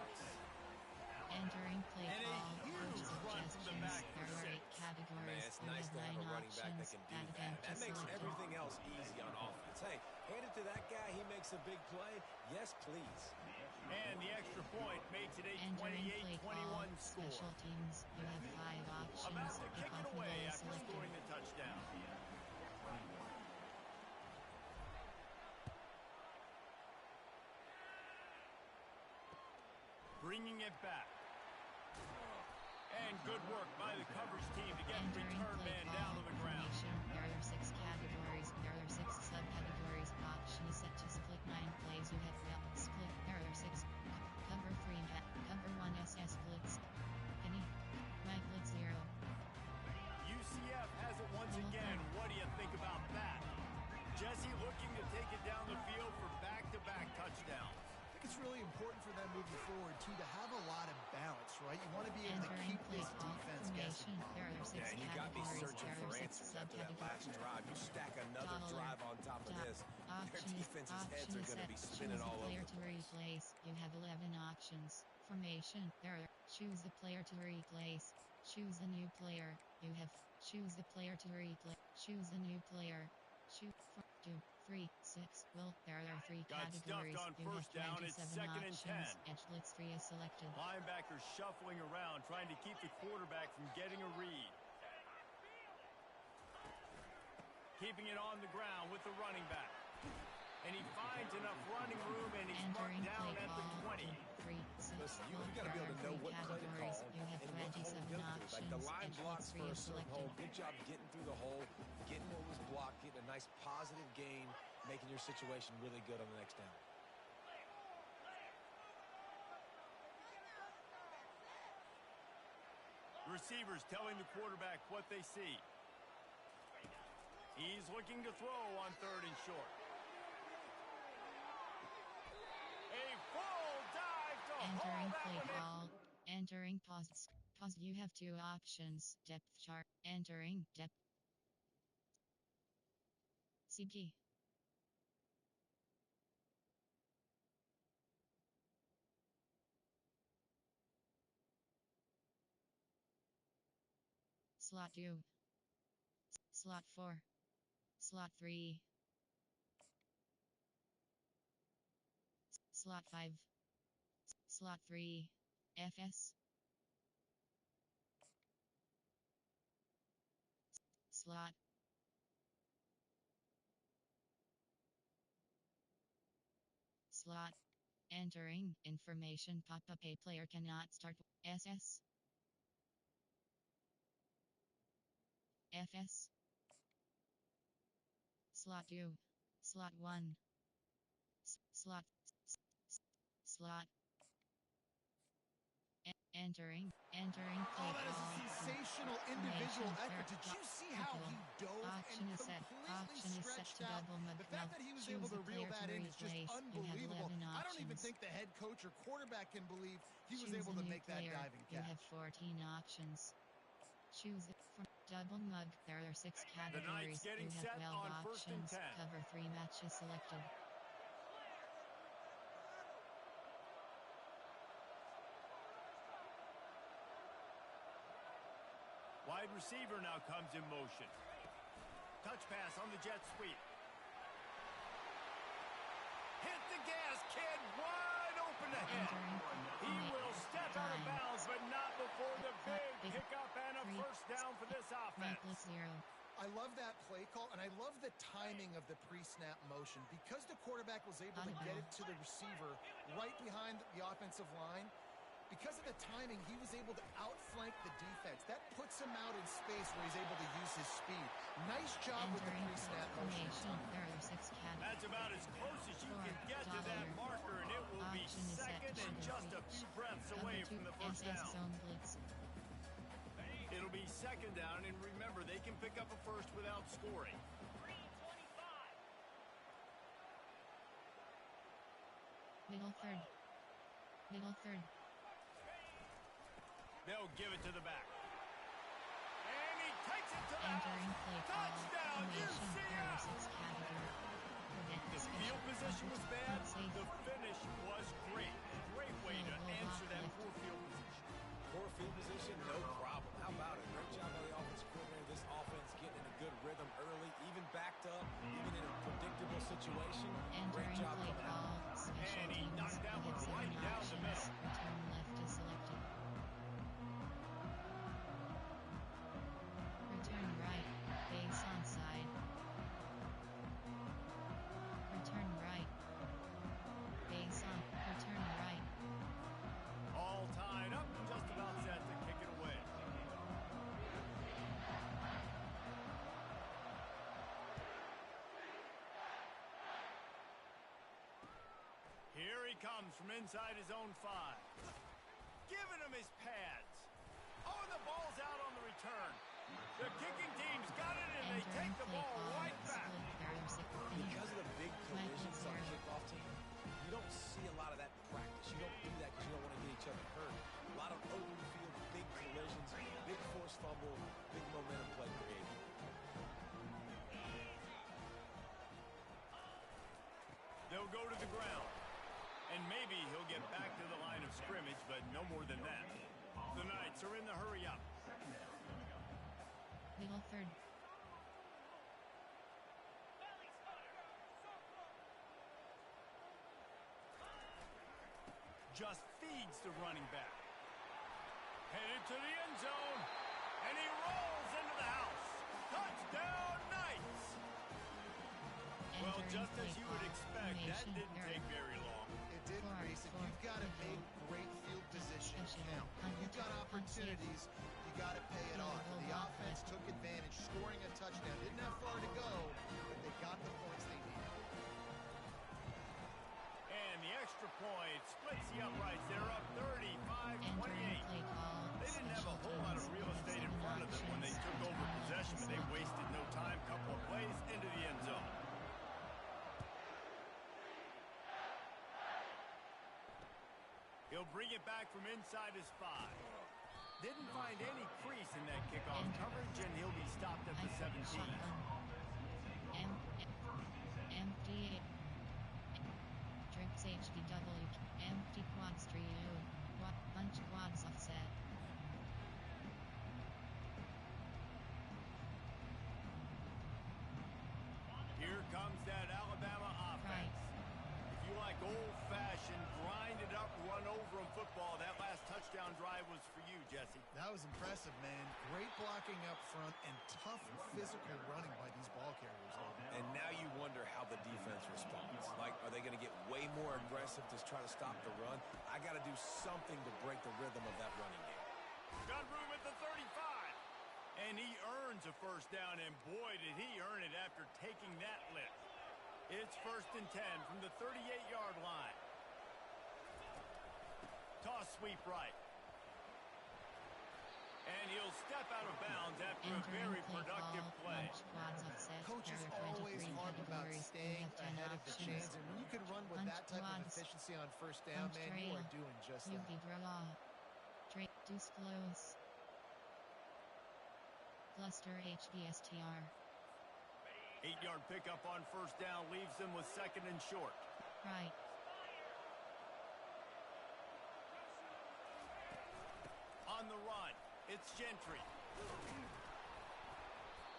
[SPEAKER 1] Entering play
[SPEAKER 2] And a
[SPEAKER 1] call.
[SPEAKER 2] huge run from the back for
[SPEAKER 1] There are
[SPEAKER 2] 6.
[SPEAKER 1] 8 categories.
[SPEAKER 4] Man, it's nice to have a running back that can do that. That makes everything else easy on offense. Hey, hand it to that guy. He makes a big play. Yes, please.
[SPEAKER 2] And the extra point makes it a
[SPEAKER 1] Entering play
[SPEAKER 2] 28-21
[SPEAKER 1] call.
[SPEAKER 2] score.
[SPEAKER 1] Special teams. You have 5 options.
[SPEAKER 2] About to kick it away after
[SPEAKER 1] selected.
[SPEAKER 2] scoring the touchdown. Bringing it back. And good work by the coverage team to get the
[SPEAKER 1] Entering
[SPEAKER 2] return
[SPEAKER 1] play
[SPEAKER 2] man
[SPEAKER 1] call.
[SPEAKER 2] down to the ground.
[SPEAKER 1] Information. There are 6 categories. There are 6 subcategories. Option is set to split 9 plays. You have split. There are 6. Cover 3. Cover 1 SS blitz. Penny. My blitz 0.
[SPEAKER 2] UCF has it once again. What do you think about that? Jesse looking to take it down the field for back-to-back touchdowns.
[SPEAKER 3] I think it's really important for them moving forward, too, to have a lot of balance, right? You want to be able to keep this defense guessing.
[SPEAKER 1] There are 6
[SPEAKER 4] Yeah, and you got me
[SPEAKER 1] categories.
[SPEAKER 4] searching
[SPEAKER 1] There
[SPEAKER 4] for
[SPEAKER 1] are 6
[SPEAKER 4] answers after that last
[SPEAKER 1] subcategories.
[SPEAKER 4] drive. You stack another
[SPEAKER 1] Toddler.
[SPEAKER 4] drive on top of this. Their defense's heads are going to be spinning all over
[SPEAKER 1] Choose the player
[SPEAKER 4] the
[SPEAKER 1] to
[SPEAKER 4] place.
[SPEAKER 1] replace. You have 11 options. Formation. There are choose the player to replace. Choose a new player. You have choose the player to replace. Choose a new player. Choose 2, 3, 6. Well, there are 3
[SPEAKER 2] Got
[SPEAKER 1] categories.
[SPEAKER 2] stuffed on
[SPEAKER 1] You
[SPEAKER 2] first
[SPEAKER 1] have
[SPEAKER 2] down. It's
[SPEAKER 1] 27
[SPEAKER 2] 2nd and
[SPEAKER 1] options.
[SPEAKER 2] 10.
[SPEAKER 1] Edge blitz 3 is selected.
[SPEAKER 2] Linebackers shuffling around, trying to keep the quarterback from getting a read. Keeping it on the ground with the running back. And he finds enough running room, and he's marked
[SPEAKER 1] Entering
[SPEAKER 2] down
[SPEAKER 1] play
[SPEAKER 2] at the
[SPEAKER 1] call.
[SPEAKER 2] 20.
[SPEAKER 1] 3, 6.
[SPEAKER 4] Listen, you
[SPEAKER 1] Well,
[SPEAKER 4] got to be
[SPEAKER 1] there
[SPEAKER 4] able
[SPEAKER 1] are
[SPEAKER 4] to know
[SPEAKER 1] 3
[SPEAKER 4] what play to
[SPEAKER 1] categories.
[SPEAKER 4] call
[SPEAKER 1] You have
[SPEAKER 4] and what hole to
[SPEAKER 1] 27
[SPEAKER 4] go through.
[SPEAKER 1] options.
[SPEAKER 4] Like the line
[SPEAKER 1] Edge
[SPEAKER 4] blocks
[SPEAKER 1] blitz 3
[SPEAKER 4] for a
[SPEAKER 1] is
[SPEAKER 4] certain
[SPEAKER 1] selected.
[SPEAKER 4] hole. Good job getting through the hole, getting what was blocked, getting a nice positive gain, making your situation really good on the next down.
[SPEAKER 2] Receivers telling the quarterback what they see. He's looking to throw on 3rd and short. A full dive to haul
[SPEAKER 1] Entering
[SPEAKER 2] that
[SPEAKER 1] play
[SPEAKER 2] one in.
[SPEAKER 1] call. Entering pause. Pause. You have 2 options. Depth chart. Entering depth. CP. Slot 2. Slot 4. Slot 3. Slot 5. Slot 3. FS. Slot. Slot. Entering information pop-up. A player cannot start SS. FS. Slot 2. Slot 1. Slot. Slot. Entering play
[SPEAKER 3] Oh, that is a
[SPEAKER 1] call.
[SPEAKER 3] sensational individual
[SPEAKER 1] Formation.
[SPEAKER 3] effort. Did you see how he dove
[SPEAKER 1] Option
[SPEAKER 3] and
[SPEAKER 1] is set.
[SPEAKER 3] completely
[SPEAKER 1] Option is set
[SPEAKER 3] stretched
[SPEAKER 1] to
[SPEAKER 3] out?
[SPEAKER 1] double
[SPEAKER 3] The fact that he was able to reel that in is just unbelievable. I don't even think the head coach or quarterback can believe he was able to make that diving
[SPEAKER 1] You
[SPEAKER 3] catch.
[SPEAKER 1] have 14 options. Choose from double mug. There are 6
[SPEAKER 2] The
[SPEAKER 1] categories.
[SPEAKER 2] Knights getting
[SPEAKER 1] You have
[SPEAKER 2] set
[SPEAKER 1] 12
[SPEAKER 2] on 1st and
[SPEAKER 1] options.
[SPEAKER 2] 10.
[SPEAKER 1] Cover 3 matches selected.
[SPEAKER 2] Wide receiver now comes in motion. Touch pass on the jet sweep. Hit the gas, kid. Wide open ahead. He will step out of bounds, but not before the big pickup and a first down for this
[SPEAKER 1] My
[SPEAKER 2] offense.
[SPEAKER 1] blitz 0.
[SPEAKER 3] I love that play call, and I love the timing of the pre-snap motion. Because the quarterback was able to get it to the receiver right behind the offensive line, because of the timing, he was able to outflank the defense. That puts him out in space where he's able to use his speed. Nice job with the pre-snap motion.
[SPEAKER 2] That's about as close as you can get to that marker, and it will be second and just a few breaths away from the first down. It'll be second down, and remember, they can pick up a first without scoring.
[SPEAKER 1] Middle third.
[SPEAKER 2] They'll give it to the back. And he takes it to the house. Touchdown, UCF! The field position was bad. The finish was great. Great way to answer that poor field position.
[SPEAKER 4] Poor field position, no problem. How about it? Great job by the offensive coordinator. This offense getting in a good rhythm early, even backed up, even in a predictable situation. Great job coming out.
[SPEAKER 2] And he knocked that one right down the middle.
[SPEAKER 1] Return left is selected. Return right, base onside. Return right, base on. Return right.
[SPEAKER 2] All tied up, just about set to kick it away. Here he comes from inside his own 5. Giving him his pads. Oh, and the ball's out on the return. The kicking team's got it, and they take the ball right back.
[SPEAKER 4] Because of the big collisions on kickoff team, you don't see a lot of that in practice. You don't do that because you don't want to get each other hurt. A lot of open field, big collisions, big forced fumble, big momentum play created.
[SPEAKER 2] They'll go to the ground. And maybe he'll get back to the line of scrimmage, but no more than that. The Knights are in the hurry up.
[SPEAKER 1] Middle third.
[SPEAKER 2] Just feeds the running back. Headed to the end zone. And he rolls into the house. Touchdown, Knights! Well, just as you would expect, that didn't take very long.
[SPEAKER 3] It didn't, Mason. You've got to make great field position count. You've got opportunities. You got to pay it off. The offense took advantage, scoring a touchdown. Didn't have far to go, but they got the points they needed.
[SPEAKER 2] And the extra point splits the uprights. They're up 35-28. They didn't have a whole lot of real estate in front of them when they took over possession, but they wasted no time. Couple of plays into the end zone. He'll bring it back from inside his 5. Didn't find any crease in that kickoff coverage, and he'll be stopped at the 17.
[SPEAKER 1] Empty. Trips HBW. Empty quads trio. Bunch quads offset.
[SPEAKER 2] Here comes that Alabama offense. If you like old-fashioned, grind-it-up, run-over-'em football, that last touchdown drive was for you, Jesse.
[SPEAKER 3] That was impressive, man. Great blocking up front and tough physical running by these ball carriers.
[SPEAKER 4] And now you wonder how the defense responds. Like, are they going to get way more aggressive to try to stop the run? I got to do something to break the rhythm of that running game.
[SPEAKER 2] Got room at the 35. And he earns a first down, and boy, did he earn it after taking that lift. It's 1st and 10 from the 38-yard line. Toss sweep right. And he'll step out of bounds after a very productive play.
[SPEAKER 3] Coach is always hard about staying ahead of the chains, and when you can run with that type of efficiency on first down, man, you are doing just that.
[SPEAKER 1] Disclose. Cluster HBSTR.
[SPEAKER 2] 8-yard pickup on first down leaves them with 2nd and short.
[SPEAKER 1] Right.
[SPEAKER 2] On the run, it's Gentry.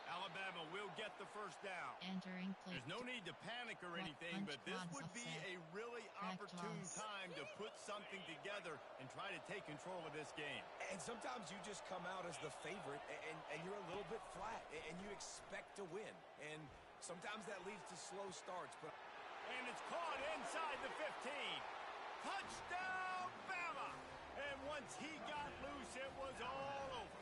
[SPEAKER 2] Alabama will get the first down.
[SPEAKER 1] Entering play.
[SPEAKER 2] There's no need to panic or anything, but this would be a really opportune time to put something together and try to take control of this game.
[SPEAKER 4] And sometimes you just come out as the favorite, and you're a little bit flat, and you expect to win. And sometimes that leads to slow starts.
[SPEAKER 2] And it's caught inside the 15. Touchdown, Bama! And once he got loose, it was all over.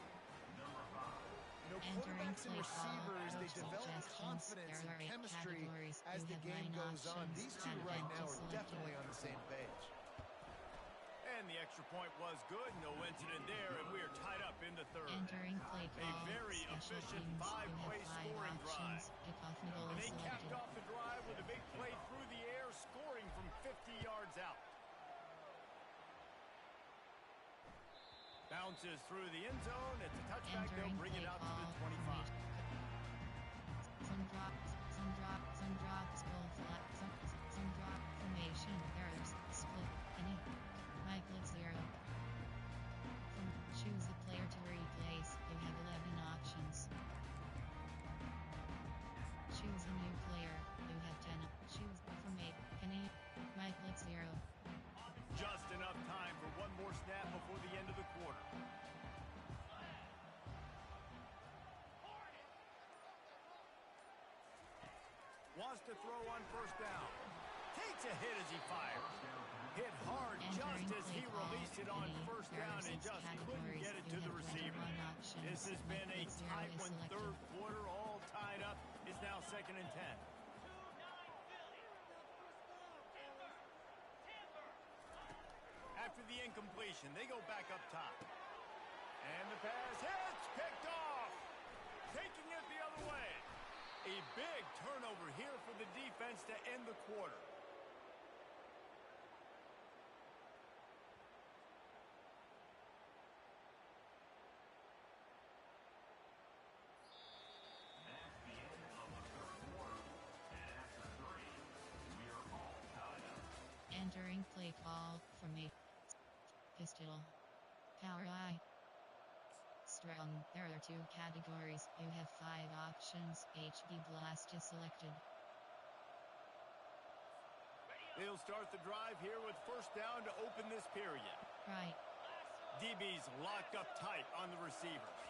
[SPEAKER 3] You know, quarterbacks and receivers, they develop confidence and chemistry as the game goes on. These two right now are definitely on the same page.
[SPEAKER 2] And the extra point was good. No incident there, and we are tied up in the third.
[SPEAKER 1] Entering play call.
[SPEAKER 2] A very efficient five-play scoring drive. And they capped off the drive with a big play through the air, scoring from 50 yards out. Bounces through the end zone. It's a touchback. They'll bring it out to the 25.
[SPEAKER 1] Some drops, goal flat, some drop formation, errors, split, any, Michael 0. Choose a player to replace, you have 11 options. Choose a new player, you have 10. Choose formate, any, Michael 0.
[SPEAKER 2] Just enough time for one more snap before the end of the quarter. Wants to throw on first down. Takes a hit as he fires. Hit hard just as he released it on first down and just couldn't get it to the receiver. This has been a tight one, third quarter, all tied up. It's now 2nd and 10. After the incompletion, they go back up top. And the pass hits, picked off. Taking it the other way. A big turnover here for the defense to end the quarter.
[SPEAKER 6] That's the end of the third quarter. And after 3, we are all tied up.
[SPEAKER 1] Entering play call for me. Pistol. Power eye. Strong. There are 2 categories. You have 5 options. HB Blast is selected.
[SPEAKER 2] They'll start the drive here with first down to open this period.
[SPEAKER 1] Right.
[SPEAKER 2] DB's locked up tight on the receivers.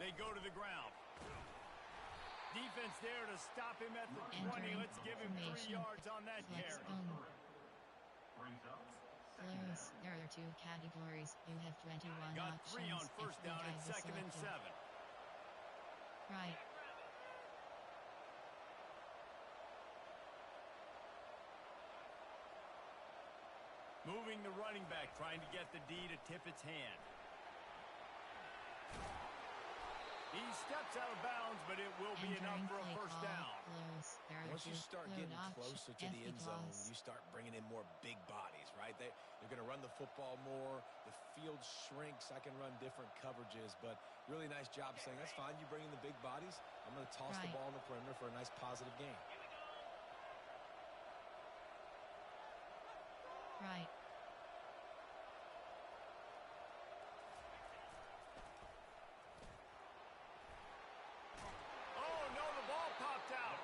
[SPEAKER 2] They go to the ground. Defense there to stop him at the 20. Let's give him 3 yards on that carry.
[SPEAKER 6] Brings up.
[SPEAKER 1] Close. There are 2 categories. You have 21
[SPEAKER 2] Got
[SPEAKER 1] options.
[SPEAKER 2] 3 on first down and 2nd and 7.
[SPEAKER 1] Right.
[SPEAKER 2] Moving the running back, trying to get the D to tip its hand. He steps out of bounds, but it will be enough for a first down.
[SPEAKER 4] Once you start getting closer to the end zone, you start bringing in more big bodies, right? They're going to run the football more. The field shrinks. I can run different coverages, but really nice job saying, that's fine. You bring in the big bodies. I'm going to toss the ball in the perimeter for a nice positive gain.
[SPEAKER 1] Right.
[SPEAKER 2] Oh, no, the ball popped out.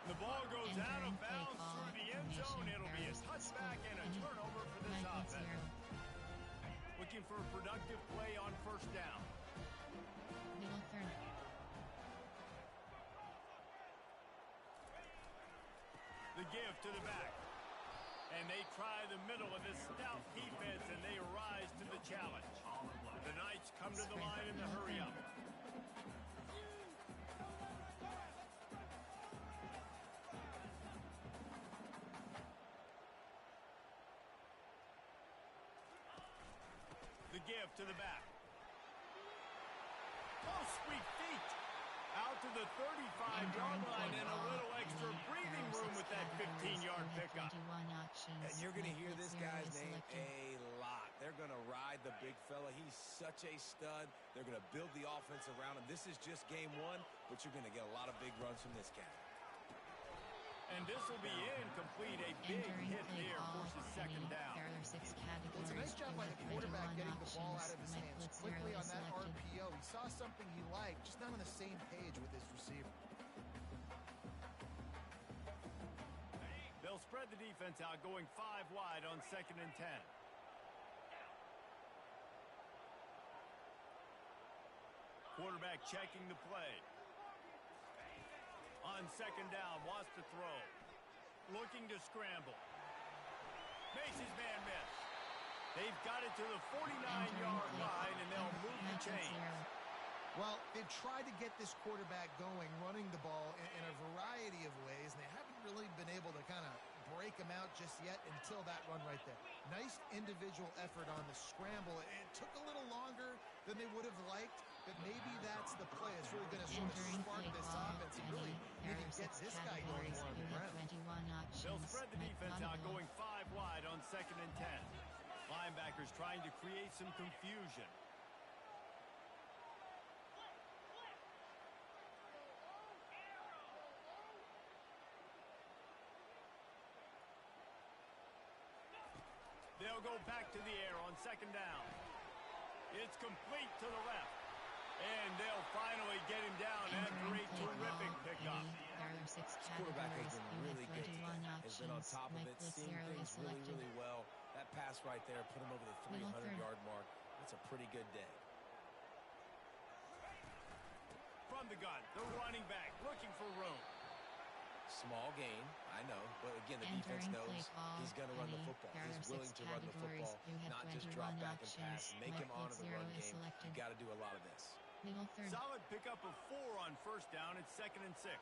[SPEAKER 2] The ball goes out of bounds through the end zone. It'll be a touchback and a turnover for this offense. Looking for a productive play on first down.
[SPEAKER 1] Middle third.
[SPEAKER 2] The give to the back. And they try the middle of this stout defense, and they rise to the challenge. The Knights come to the line in the hurry-up. The give to the back. Oh, sweet feet. Out to the 35-yard line and a little extra breathing room with that 15-yard pickup.
[SPEAKER 4] And you're going to hear this guy's name a lot. They're going to ride the big fella. He's such a stud. They're going to build the offense around him. This is just game 1, but you're going to get a lot of big runs from this guy.
[SPEAKER 2] And And this will be incomplete. A big hit there, forces second down.
[SPEAKER 1] There are 6 categories.
[SPEAKER 3] It's a nice job by the quarterback getting the ball out of his hands quickly on that
[SPEAKER 1] selected.
[SPEAKER 3] RPO. He saw something he liked, just not on the same page with his receiver.
[SPEAKER 2] They'll spread the defense out, going 5 wide on 2nd and 10. Quarterback checking the play. On 2nd down, wants to throw. Looking to scramble. Makes his man miss. They've got it to the 49-yard line, and they'll move the chain.
[SPEAKER 3] Well, they've tried to get this quarterback going, running the ball in a variety of ways, and they haven't really been able to kind of break him out just yet until that run right there. Nice individual effort on the scramble. It took a little longer than they would have liked, but maybe that's the play. It's really going to sort of spark this offense and really maybe get this guy going more on the ground.
[SPEAKER 2] They'll spread the defense out, going 5 wide on 2nd and 10. Linebackers trying to create some confusion. They'll go back to the air on 2nd down. It's complete to the left. And they'll finally get him down after a terrific pickup.
[SPEAKER 4] This quarterback has been really good today. Has been on top of it, seeing things really, really well. That pass right there put him over the 300-yard mark. That's a pretty good day.
[SPEAKER 2] From the gun, the running back looking for room.
[SPEAKER 4] Small gain, I know, but again, the defense knows he's going to run the football. He's willing to run the football, not just drop back and pass, make him honor the run game. You've got to do a lot of this.
[SPEAKER 2] Solid pickup of 4 on 1st down. It's 2nd and 6.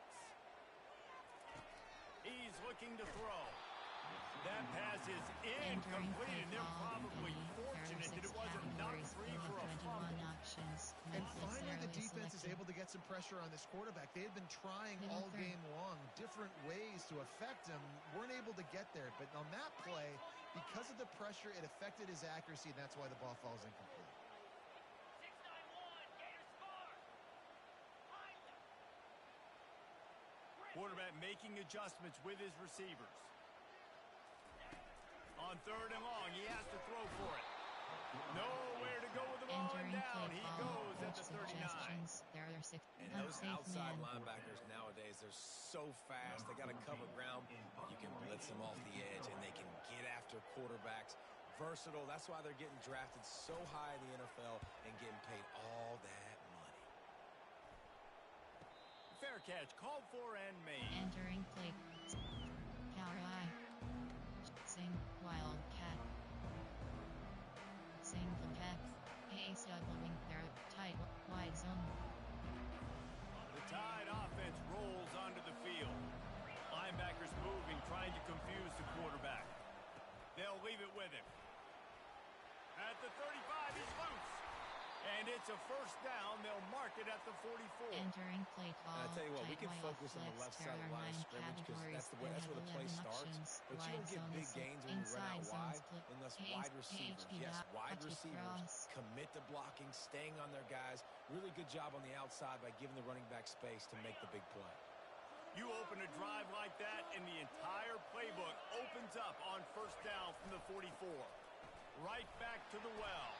[SPEAKER 2] He's looking to throw. That pass is incomplete, and they're probably fortunate that it wasn't knocked free for a fumble.
[SPEAKER 3] And finally, the defense is able to get some pressure on this quarterback. They had been trying all game long, different ways to affect him, weren't able to get there. But on that play, because of the pressure, it affected his accuracy, and that's why the ball falls incomplete.
[SPEAKER 2] Quarterback making adjustments with his receivers. On 3rd and long, he has to throw for it. Nowhere to go with the ball, and down he goes at the 39.
[SPEAKER 4] And those outside linebackers nowadays, they're so fast. They got to cover ground. You can blitz them off the edge, and they can get after quarterbacks. Versatile. That's why they're getting drafted so high in the NFL and getting paid all that money.
[SPEAKER 2] Fair catch, called for and made.
[SPEAKER 1] Entering play. Power eye. Sing Wildcat. Sing the cat. Pace doubling their tight wide zone.
[SPEAKER 2] The Tide offense rolls onto the field. Linebackers moving, trying to confuse the quarterback. They'll leave it with him. At the 35, he's loose. And it's a 1st down. They'll mark it at the 44.
[SPEAKER 1] Entering play call.
[SPEAKER 4] And I tell you what, we can focus on the left side of the line of scrimmage because that's where the play starts. But you don't get big gains when you run out wide unless wide receivers. Yes, wide receivers commit to blocking, staying on their guys. Really good job on the outside by giving the running back space to make the big play.
[SPEAKER 2] You open a drive like that, and the entire playbook opens up on 1st down from the 44. Right back to the well.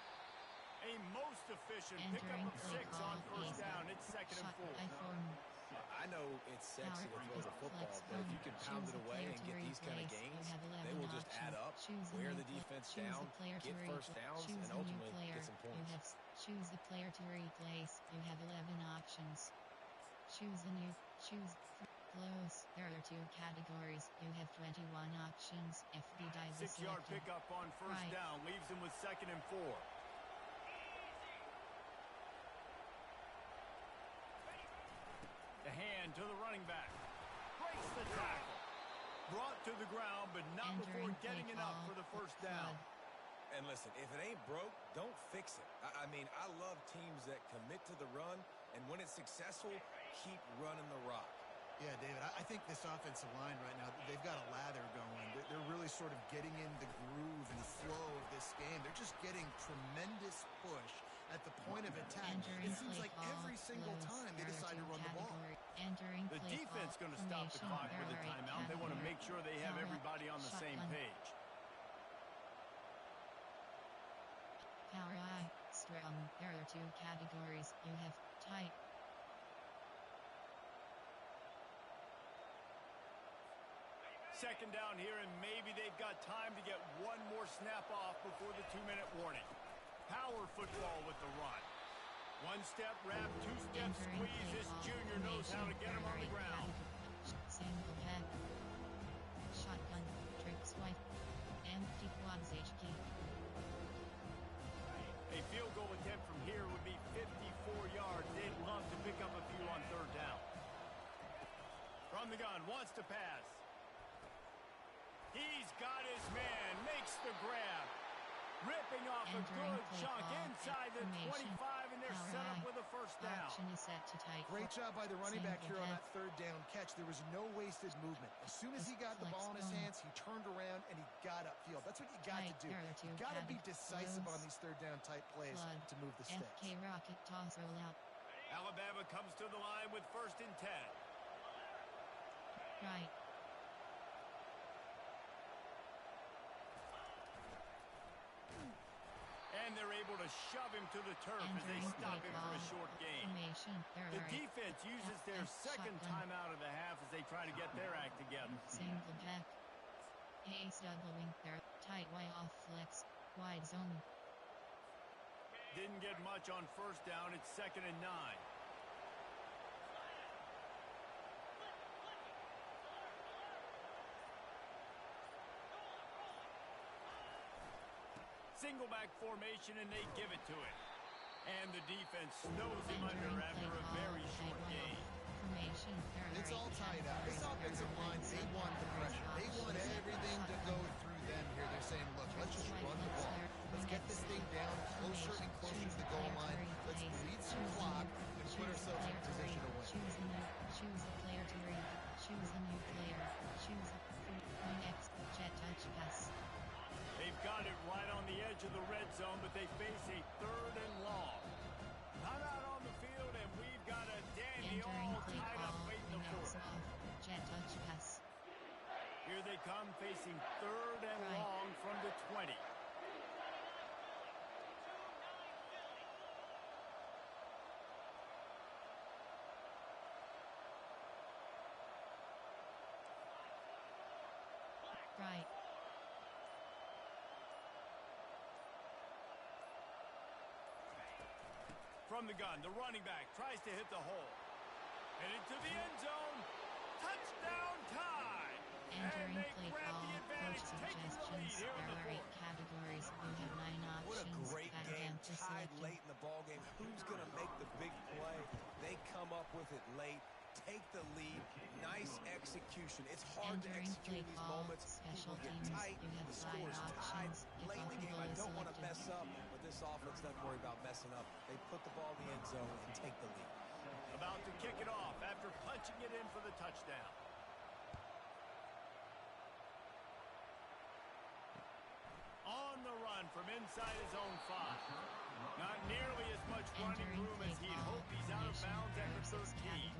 [SPEAKER 2] A most efficient pickup of 6 on 1st down. It's 2nd and 4.
[SPEAKER 4] I know it's sexy to throw the football, but if you can pound it away and get these kind of gains, they will just add up, wear the defense down, get 1st downs, and ultimately get some points.
[SPEAKER 1] Choose the player to replace. You have 11 options. Choose close. There are 2 categories. You have 21 options. FD dive
[SPEAKER 2] 6-yard pickup on 1st down leaves him with 2nd and 4. The hand to the running back. Breaks the tackle. Brought to the ground, but not before getting enough for the 1st down.
[SPEAKER 4] And listen, if it ain't broke, don't fix it. I mean, I love teams that commit to the run, and when it's successful, keep running the rock.
[SPEAKER 3] Yeah, David, I think this offensive line right now, they've got a lather going. They're really sort of getting in the groove and flow of this game. They're just getting tremendous push at the point of attack. It seems like every single time they decide to run the ball.
[SPEAKER 2] The defense going to stop the clock with a timeout. They want to make sure they have everybody on the same page.
[SPEAKER 1] Power I, strong. There are two categories. You have tight.
[SPEAKER 2] Second down here, and maybe they've got time to get one more snap off before the 2-minute warning. Power football with the run. One step wrap, two step squeeze. This junior knows how to get him on the ground.
[SPEAKER 1] Single head. Shotgun. Trick swipe. Empty quads HQ.
[SPEAKER 2] A field goal attempt from here would be 54 yards. They'd love to pick up a few on third down. From the gun, wants to pass. He's got his man, makes the grab. Ripping off a good chunk inside the 25, and they're set up with a first down.
[SPEAKER 3] Great job by the running back here on that third down catch. There was no wasted movement. As soon as he got the ball in his hands, he turned around and he got upfield. That's what you got to do. You got to be decisive on these third down type plays to move the sticks.
[SPEAKER 1] FK rocket toss roll out.
[SPEAKER 2] Alabama comes to the line with 1st and 10.
[SPEAKER 1] Right.
[SPEAKER 2] And they're able to shove him to the turf as they stop him for a short gain. The defense uses their second timeout of the half as they try to get their act together.
[SPEAKER 1] Single back. Ace doubling there. Tight Y off flex. Wide zone.
[SPEAKER 2] Didn't get much on first down. It's 2nd and 9. Single back formation, and they give it to him. And the defense snows him under after a very short gain.
[SPEAKER 3] It's all tied up. This offensive line, they want the pressure. They want everything to go through them here. They're saying, look, let's just run the ball. Let's get this thing down closer and closer to the goal line. Let's bleed some clock and put ourselves in position to win.
[SPEAKER 1] Choose a player to read. Choose a new player. Choose a next jet touch pass.
[SPEAKER 2] They've got it right on the edge of the red zone, but they face a 3rd and long. Not out on the field, and we've got a dandy all tied up late in the 4th.
[SPEAKER 1] Jet touch pass.
[SPEAKER 2] Here they come facing 3rd and long from the 20.
[SPEAKER 1] Right.
[SPEAKER 2] From the gun, the running back tries to hit the hole. And into the end zone. Touchdown tie! And they grab the advantage, taking the lead here in the 4th.
[SPEAKER 1] Categories. You have 9 options.
[SPEAKER 4] What a great game, tied late in the ball game. Who's going to make the big play? They come up with it late, take the lead. Nice execution. It's hard to execute in these moments. People get tight, the score's tied late in the game. I don't want to mess up, but this offense doesn't worry about messing up. They put the ball in the end zone and take the lead.
[SPEAKER 2] About to kick it off after punching it in for the touchdown. On the run from inside his own 5. Not nearly as much running room as he'd hoped. He's out of bounds after 13.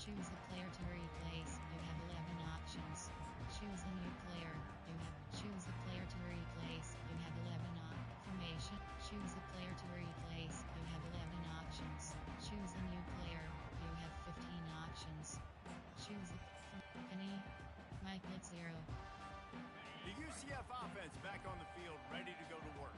[SPEAKER 1] Choose a player to replace. You have 11 options. Choose a new player. You have choose a player to replace. You have 11 formation. Choose a player to replace. You have 11 options. Choose a new player. You have 15 options. Choose a company. Mike at 0.
[SPEAKER 2] The UCF offense back on the field, ready to go to work.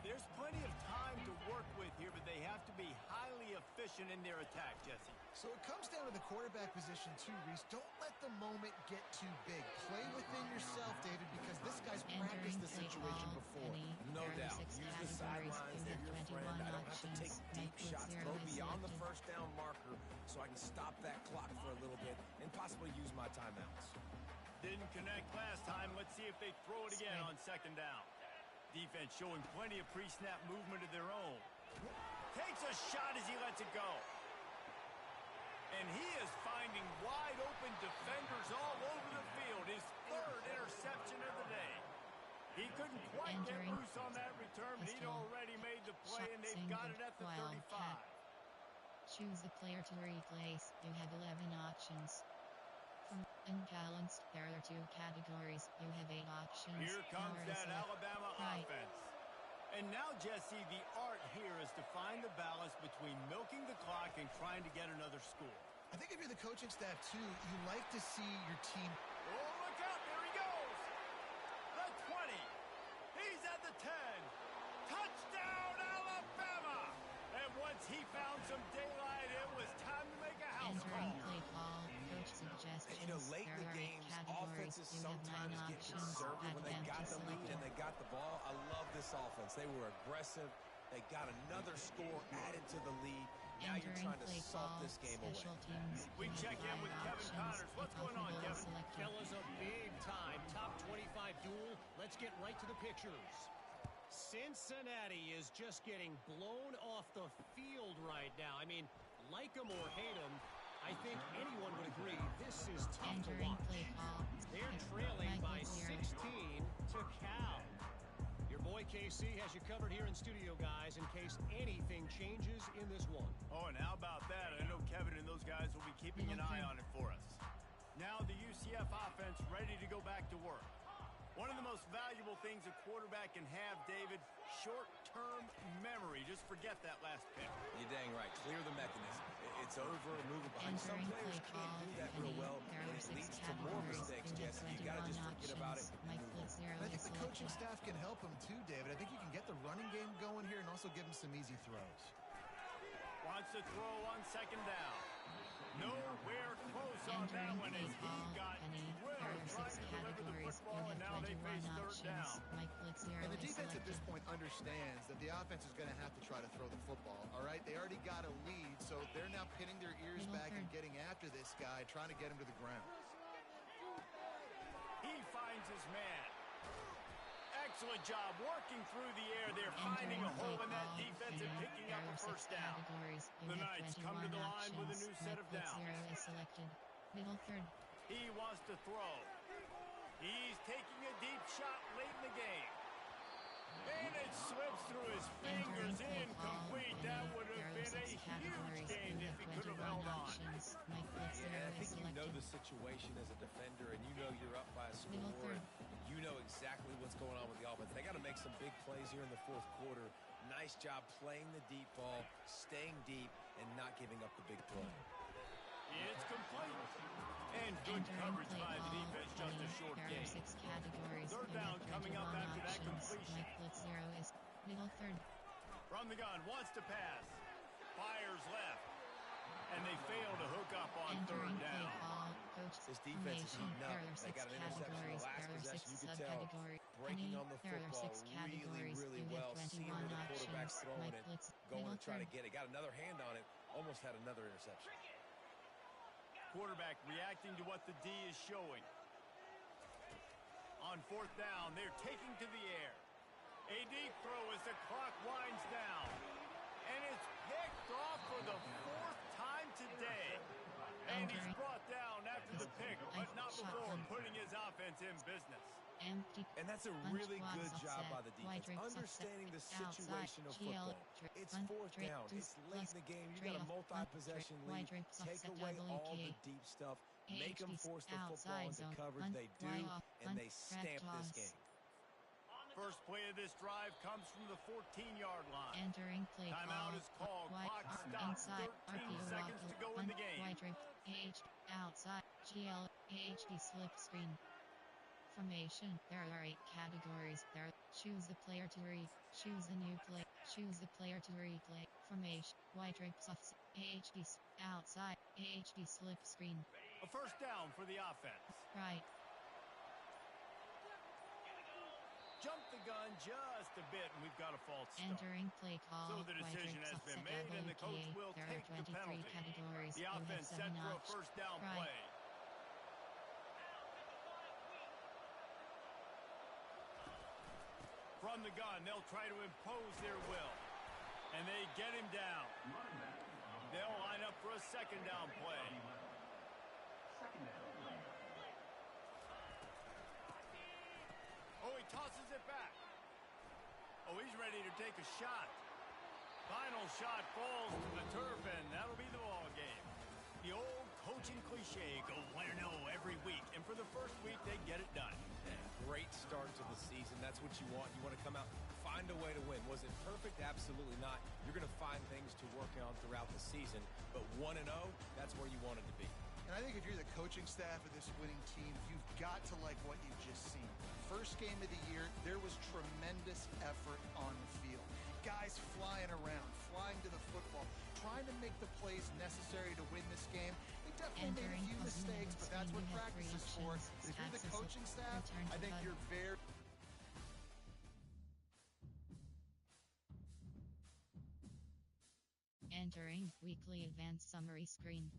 [SPEAKER 2] There's plenty of time to work with here, but they have to be highly efficient in their attack, Jesse.
[SPEAKER 3] So it comes down to the quarterback position too, Reese. Don't let the moment get too big. Play within yourself, David, because this guy's practiced the situation before.
[SPEAKER 4] No doubt. Use the sidelines. They're your friend. I don't have to take deep shots. Go beyond the first down marker so I can stop that clock for a little bit and possibly use my timeouts.
[SPEAKER 2] Didn't connect last time. Let's see if they throw it again on 2nd down. Defense showing plenty of pre-snap movement of their own. Takes a shot as he lets it go. And he is finding wide open defenders all over the field. His 3rd interception of the day. He couldn't quite get loose on that return, but he'd already made the play, and they've got it at the 35.
[SPEAKER 1] Choose a player to replace. You have 11 options. balanced. There are 2 categories. You have 8 options.
[SPEAKER 2] Here comes
[SPEAKER 1] Power
[SPEAKER 2] that
[SPEAKER 1] select.
[SPEAKER 2] Alabama
[SPEAKER 1] Right.
[SPEAKER 2] offense. And now, Jesse, the art here is to find the balance between milking the clock and trying to get another score.
[SPEAKER 3] I think if you're the coaching staff, too, you like to see your team.
[SPEAKER 2] Oh, look out. There he goes. The 20. He's at the 10. Touchdown, Alabama. And once he found some daylight, it was time to make a house
[SPEAKER 1] Entering
[SPEAKER 2] call.
[SPEAKER 1] play call. Coach suggestions.
[SPEAKER 4] You know, late in
[SPEAKER 1] There
[SPEAKER 4] the
[SPEAKER 1] are 8
[SPEAKER 4] games,
[SPEAKER 1] categories.
[SPEAKER 4] offenses
[SPEAKER 1] You have 9
[SPEAKER 4] sometimes get
[SPEAKER 1] options.
[SPEAKER 4] conservative when they
[SPEAKER 1] Add
[SPEAKER 4] got
[SPEAKER 1] empty
[SPEAKER 4] the lead
[SPEAKER 1] selector.
[SPEAKER 4] and they got the ball. I love this offense. They were aggressive. They got another score added to the lead. Now you're
[SPEAKER 1] Entering
[SPEAKER 4] trying to
[SPEAKER 1] play
[SPEAKER 4] salt
[SPEAKER 1] call.
[SPEAKER 4] this game away.
[SPEAKER 1] Special teams.
[SPEAKER 2] We
[SPEAKER 1] You have
[SPEAKER 2] check in
[SPEAKER 1] 5
[SPEAKER 2] with Kevin
[SPEAKER 1] options.
[SPEAKER 2] Connors. What's going on,
[SPEAKER 1] Applicable
[SPEAKER 2] Kevin?
[SPEAKER 1] selector.
[SPEAKER 5] Fellas, a big-time top 25 duel. Let's get right to the pictures. Cincinnati is just getting blown off the field right now. I mean, like them or hate them, I think anyone would agree this is tough to
[SPEAKER 1] Entering
[SPEAKER 5] watch.
[SPEAKER 1] play call.
[SPEAKER 5] They're trailing by
[SPEAKER 1] Michael Zero.
[SPEAKER 5] 16 to Cal. Your boy KC has you covered here in studio, guys, in case anything changes in this one.
[SPEAKER 2] Oh, and how about that? I know Kevin and those guys will be keeping an eye on it for us. Now the UCF offense ready to go back to work. One of the most valuable things a quarterback can have, David, short-term memory. Just forget that last pick.
[SPEAKER 4] You're dang right. Clear the mechanism. It's over, move it behind. Some
[SPEAKER 1] Entering
[SPEAKER 4] players
[SPEAKER 1] play
[SPEAKER 4] can't
[SPEAKER 1] call.
[SPEAKER 4] do that real well,
[SPEAKER 1] There
[SPEAKER 4] and
[SPEAKER 1] are
[SPEAKER 4] it
[SPEAKER 1] 6
[SPEAKER 4] leads to more
[SPEAKER 1] categories.
[SPEAKER 4] mistakes,
[SPEAKER 1] You have
[SPEAKER 4] Jesse. You got to
[SPEAKER 1] 21
[SPEAKER 4] just forget about it.
[SPEAKER 1] options. Mike with 0
[SPEAKER 3] And I think
[SPEAKER 1] is
[SPEAKER 3] the coaching
[SPEAKER 1] selected.
[SPEAKER 3] staff can help him, too, David. I think you can get the running game going here and also give him some easy throws.
[SPEAKER 2] Wants to throw on second down. Nowhere close on that
[SPEAKER 1] Entering
[SPEAKER 2] one
[SPEAKER 1] play
[SPEAKER 2] as he
[SPEAKER 1] call.
[SPEAKER 2] got
[SPEAKER 1] Penny.
[SPEAKER 2] thrilled
[SPEAKER 1] There are 6
[SPEAKER 2] trying to deliver the
[SPEAKER 1] categories. You
[SPEAKER 2] football, and
[SPEAKER 1] have
[SPEAKER 2] now they
[SPEAKER 1] 21
[SPEAKER 2] face third
[SPEAKER 1] options.
[SPEAKER 2] down.
[SPEAKER 1] Mike with 0
[SPEAKER 3] And the
[SPEAKER 1] is
[SPEAKER 3] defense at this
[SPEAKER 1] selected.
[SPEAKER 3] point understands that the offense is going to have to try to throw the football, all right? They already got a lead, so they're now pinning their ears
[SPEAKER 1] Middle
[SPEAKER 3] back and
[SPEAKER 1] third.
[SPEAKER 3] getting after this guy, trying to get him to the ground.
[SPEAKER 2] He finds his man. Excellent job working through the air there, finding a hole in that defense and picking up a first down. The Knights come to the line with a new set of downs.
[SPEAKER 1] 0 is selected. Middle third.
[SPEAKER 2] He wants to throw. He's taking a deep shot late in the game. And it slips through his fingers, incomplete. That would have been a huge gain if he could have held on.
[SPEAKER 1] Mike with 0
[SPEAKER 4] And I
[SPEAKER 1] is
[SPEAKER 4] think you know
[SPEAKER 1] selected.
[SPEAKER 4] the situation as a defender, and you know you're up by a
[SPEAKER 1] Middle
[SPEAKER 4] score,
[SPEAKER 1] third.
[SPEAKER 4] and you know exactly what's going on with the offense. They got to make some big plays here in the fourth quarter. Nice job playing the deep ball, staying deep, and not giving up the big play.
[SPEAKER 2] It's complete. And good
[SPEAKER 1] Entering
[SPEAKER 2] coverage
[SPEAKER 1] play
[SPEAKER 2] by the
[SPEAKER 1] call.
[SPEAKER 2] defense, just a short
[SPEAKER 1] There are
[SPEAKER 2] gain.
[SPEAKER 1] 6 categories.
[SPEAKER 2] Third
[SPEAKER 1] You
[SPEAKER 2] down
[SPEAKER 1] have
[SPEAKER 2] coming up
[SPEAKER 1] 21
[SPEAKER 2] after that
[SPEAKER 1] options.
[SPEAKER 2] completion.
[SPEAKER 1] Mike with 0 is middle third.
[SPEAKER 2] From the gun, wants to pass. Fires left. And they fail to hook up on
[SPEAKER 1] Entering
[SPEAKER 2] third
[SPEAKER 1] play
[SPEAKER 2] down.
[SPEAKER 1] call. Coach
[SPEAKER 4] This defense is
[SPEAKER 1] formation.
[SPEAKER 4] heating up.
[SPEAKER 1] There are
[SPEAKER 4] They
[SPEAKER 1] 6
[SPEAKER 4] got an interception in
[SPEAKER 1] categories.
[SPEAKER 4] the last
[SPEAKER 1] There are 6
[SPEAKER 4] possession. You could tell
[SPEAKER 1] subcategories.
[SPEAKER 4] breaking
[SPEAKER 1] Penny.
[SPEAKER 4] on the
[SPEAKER 1] There are
[SPEAKER 4] football
[SPEAKER 1] 6
[SPEAKER 4] really,
[SPEAKER 1] categories.
[SPEAKER 4] really
[SPEAKER 1] You
[SPEAKER 4] well.
[SPEAKER 1] have
[SPEAKER 4] Seeing
[SPEAKER 1] 21
[SPEAKER 4] where the quarterback's
[SPEAKER 1] options.
[SPEAKER 4] throwing
[SPEAKER 1] Mike
[SPEAKER 4] it,
[SPEAKER 1] Blitz.
[SPEAKER 4] going
[SPEAKER 1] Middle
[SPEAKER 4] to try to
[SPEAKER 1] third.
[SPEAKER 4] get it. Got another hand on it. Almost had another interception.
[SPEAKER 2] Quarterback reacting to what the D is showing. On fourth down, they're taking to the air. A deep throw as the clock winds down. And it's picked off for the 4th time today. And he's brought down after the pick, but not before putting his offense in business.
[SPEAKER 1] Empty.
[SPEAKER 4] And that's a
[SPEAKER 1] Bunch
[SPEAKER 4] really
[SPEAKER 1] quads
[SPEAKER 4] good job
[SPEAKER 1] offset.
[SPEAKER 4] by the
[SPEAKER 1] Wide
[SPEAKER 4] defense.
[SPEAKER 1] rips
[SPEAKER 4] Understanding the
[SPEAKER 1] offset.
[SPEAKER 4] situation of
[SPEAKER 1] Outside. GL.
[SPEAKER 4] football. It's
[SPEAKER 1] Bunt,
[SPEAKER 4] fourth
[SPEAKER 1] straight
[SPEAKER 4] down.
[SPEAKER 1] to
[SPEAKER 4] It's late in the game. You
[SPEAKER 1] straight
[SPEAKER 4] got a
[SPEAKER 1] off,
[SPEAKER 4] multi-possession
[SPEAKER 1] bunt,
[SPEAKER 4] lead.
[SPEAKER 1] wide rips
[SPEAKER 4] Take
[SPEAKER 1] offset,
[SPEAKER 4] away
[SPEAKER 1] double
[SPEAKER 4] all
[SPEAKER 1] K.
[SPEAKER 4] the deep stuff. Make them
[SPEAKER 1] HDs
[SPEAKER 4] force the football
[SPEAKER 1] outside
[SPEAKER 4] into
[SPEAKER 1] zone.
[SPEAKER 4] coverage.
[SPEAKER 1] Bunt,
[SPEAKER 4] They do,
[SPEAKER 1] fly off,
[SPEAKER 4] and
[SPEAKER 1] bunt,
[SPEAKER 4] they
[SPEAKER 1] red
[SPEAKER 4] stamp this
[SPEAKER 1] toss.
[SPEAKER 4] game.
[SPEAKER 2] First play of this drive comes from the 14-yard line.
[SPEAKER 1] Entering play
[SPEAKER 2] Timeout
[SPEAKER 1] call.
[SPEAKER 2] is called.
[SPEAKER 1] Wide
[SPEAKER 2] Clock
[SPEAKER 1] arm
[SPEAKER 2] stops.
[SPEAKER 1] inside.
[SPEAKER 2] 13
[SPEAKER 1] RPO
[SPEAKER 2] seconds to go in the game.
[SPEAKER 1] Wide rip. AH outside. GL. AHD slip screen. Formation. There are 8 categories. There. Choose the player to choose the new play. Choose the player to replay. Formation. Wide rips offset. AHD outside. AHD slip screen.
[SPEAKER 2] A first down for the offense.
[SPEAKER 1] Right.
[SPEAKER 2] Jump the gun just a bit, and we've got a false start.
[SPEAKER 1] Entering play call.
[SPEAKER 2] So the decision has been made, and the coach will
[SPEAKER 1] There
[SPEAKER 2] take
[SPEAKER 1] are
[SPEAKER 2] the
[SPEAKER 1] 23
[SPEAKER 2] penalty.
[SPEAKER 1] categories.
[SPEAKER 2] The
[SPEAKER 1] You have
[SPEAKER 2] offense
[SPEAKER 1] 7
[SPEAKER 2] set for a
[SPEAKER 1] options.
[SPEAKER 2] first down
[SPEAKER 1] Right.
[SPEAKER 2] play. From the gun, they'll try to impose their will. And they get him down. They'll line up for a second down play. Oh, he tosses it back. Oh, he's ready to take a shot. Final shot falls to the turf, and that'll be the ball game. The old coaching cliche go 1-0 every week, and for the first week, they get it done.
[SPEAKER 4] Yeah, great start to the season. That's what you want. You want to come out, find a way to win. Was it perfect? Absolutely not. You're going to find things to work on throughout the season, but 1-0, that's where you want it to be.
[SPEAKER 3] And I think if you're the coaching staff of this winning team, you've got to like what you've just seen. First game of the year, there was tremendous effort on the field. Guys flying around, flying to the football, trying to make the plays necessary to win this game. They definitely made a few mistakes, but that's what practice is for. But if you're the coaching staff, I think you're very...
[SPEAKER 1] Entering weekly advanced summary screen.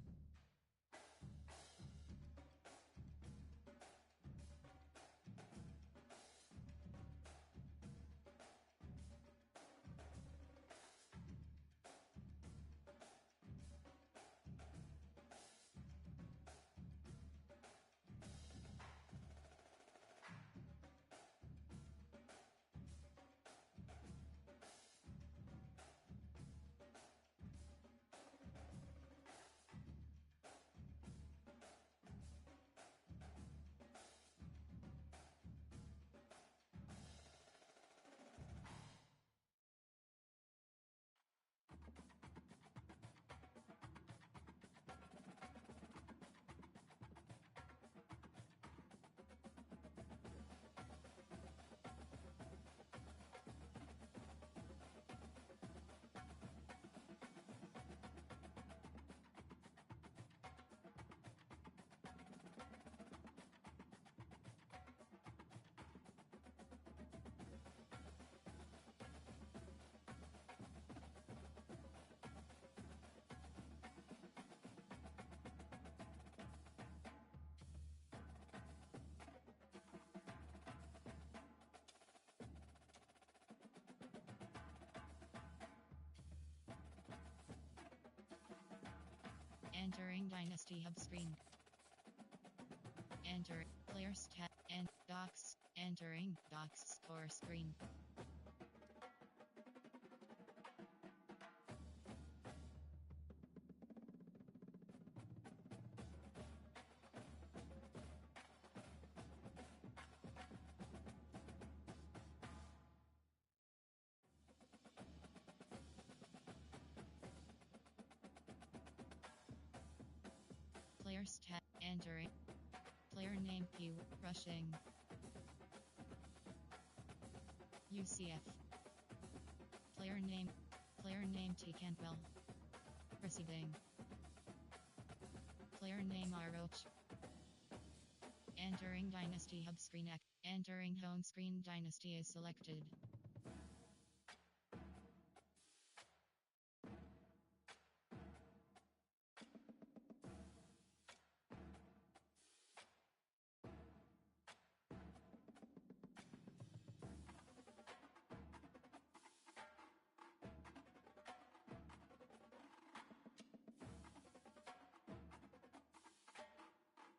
[SPEAKER 1] Entering Dynasty Hub screen. Enter player stat and docs. Entering docs score screen. Player stat entering. Player name P rushing. UCF. Player name T Cantwell. Receiving. Player name R Roach. Entering Dynasty Hub screen. Entering home screen. Dynasty is selected.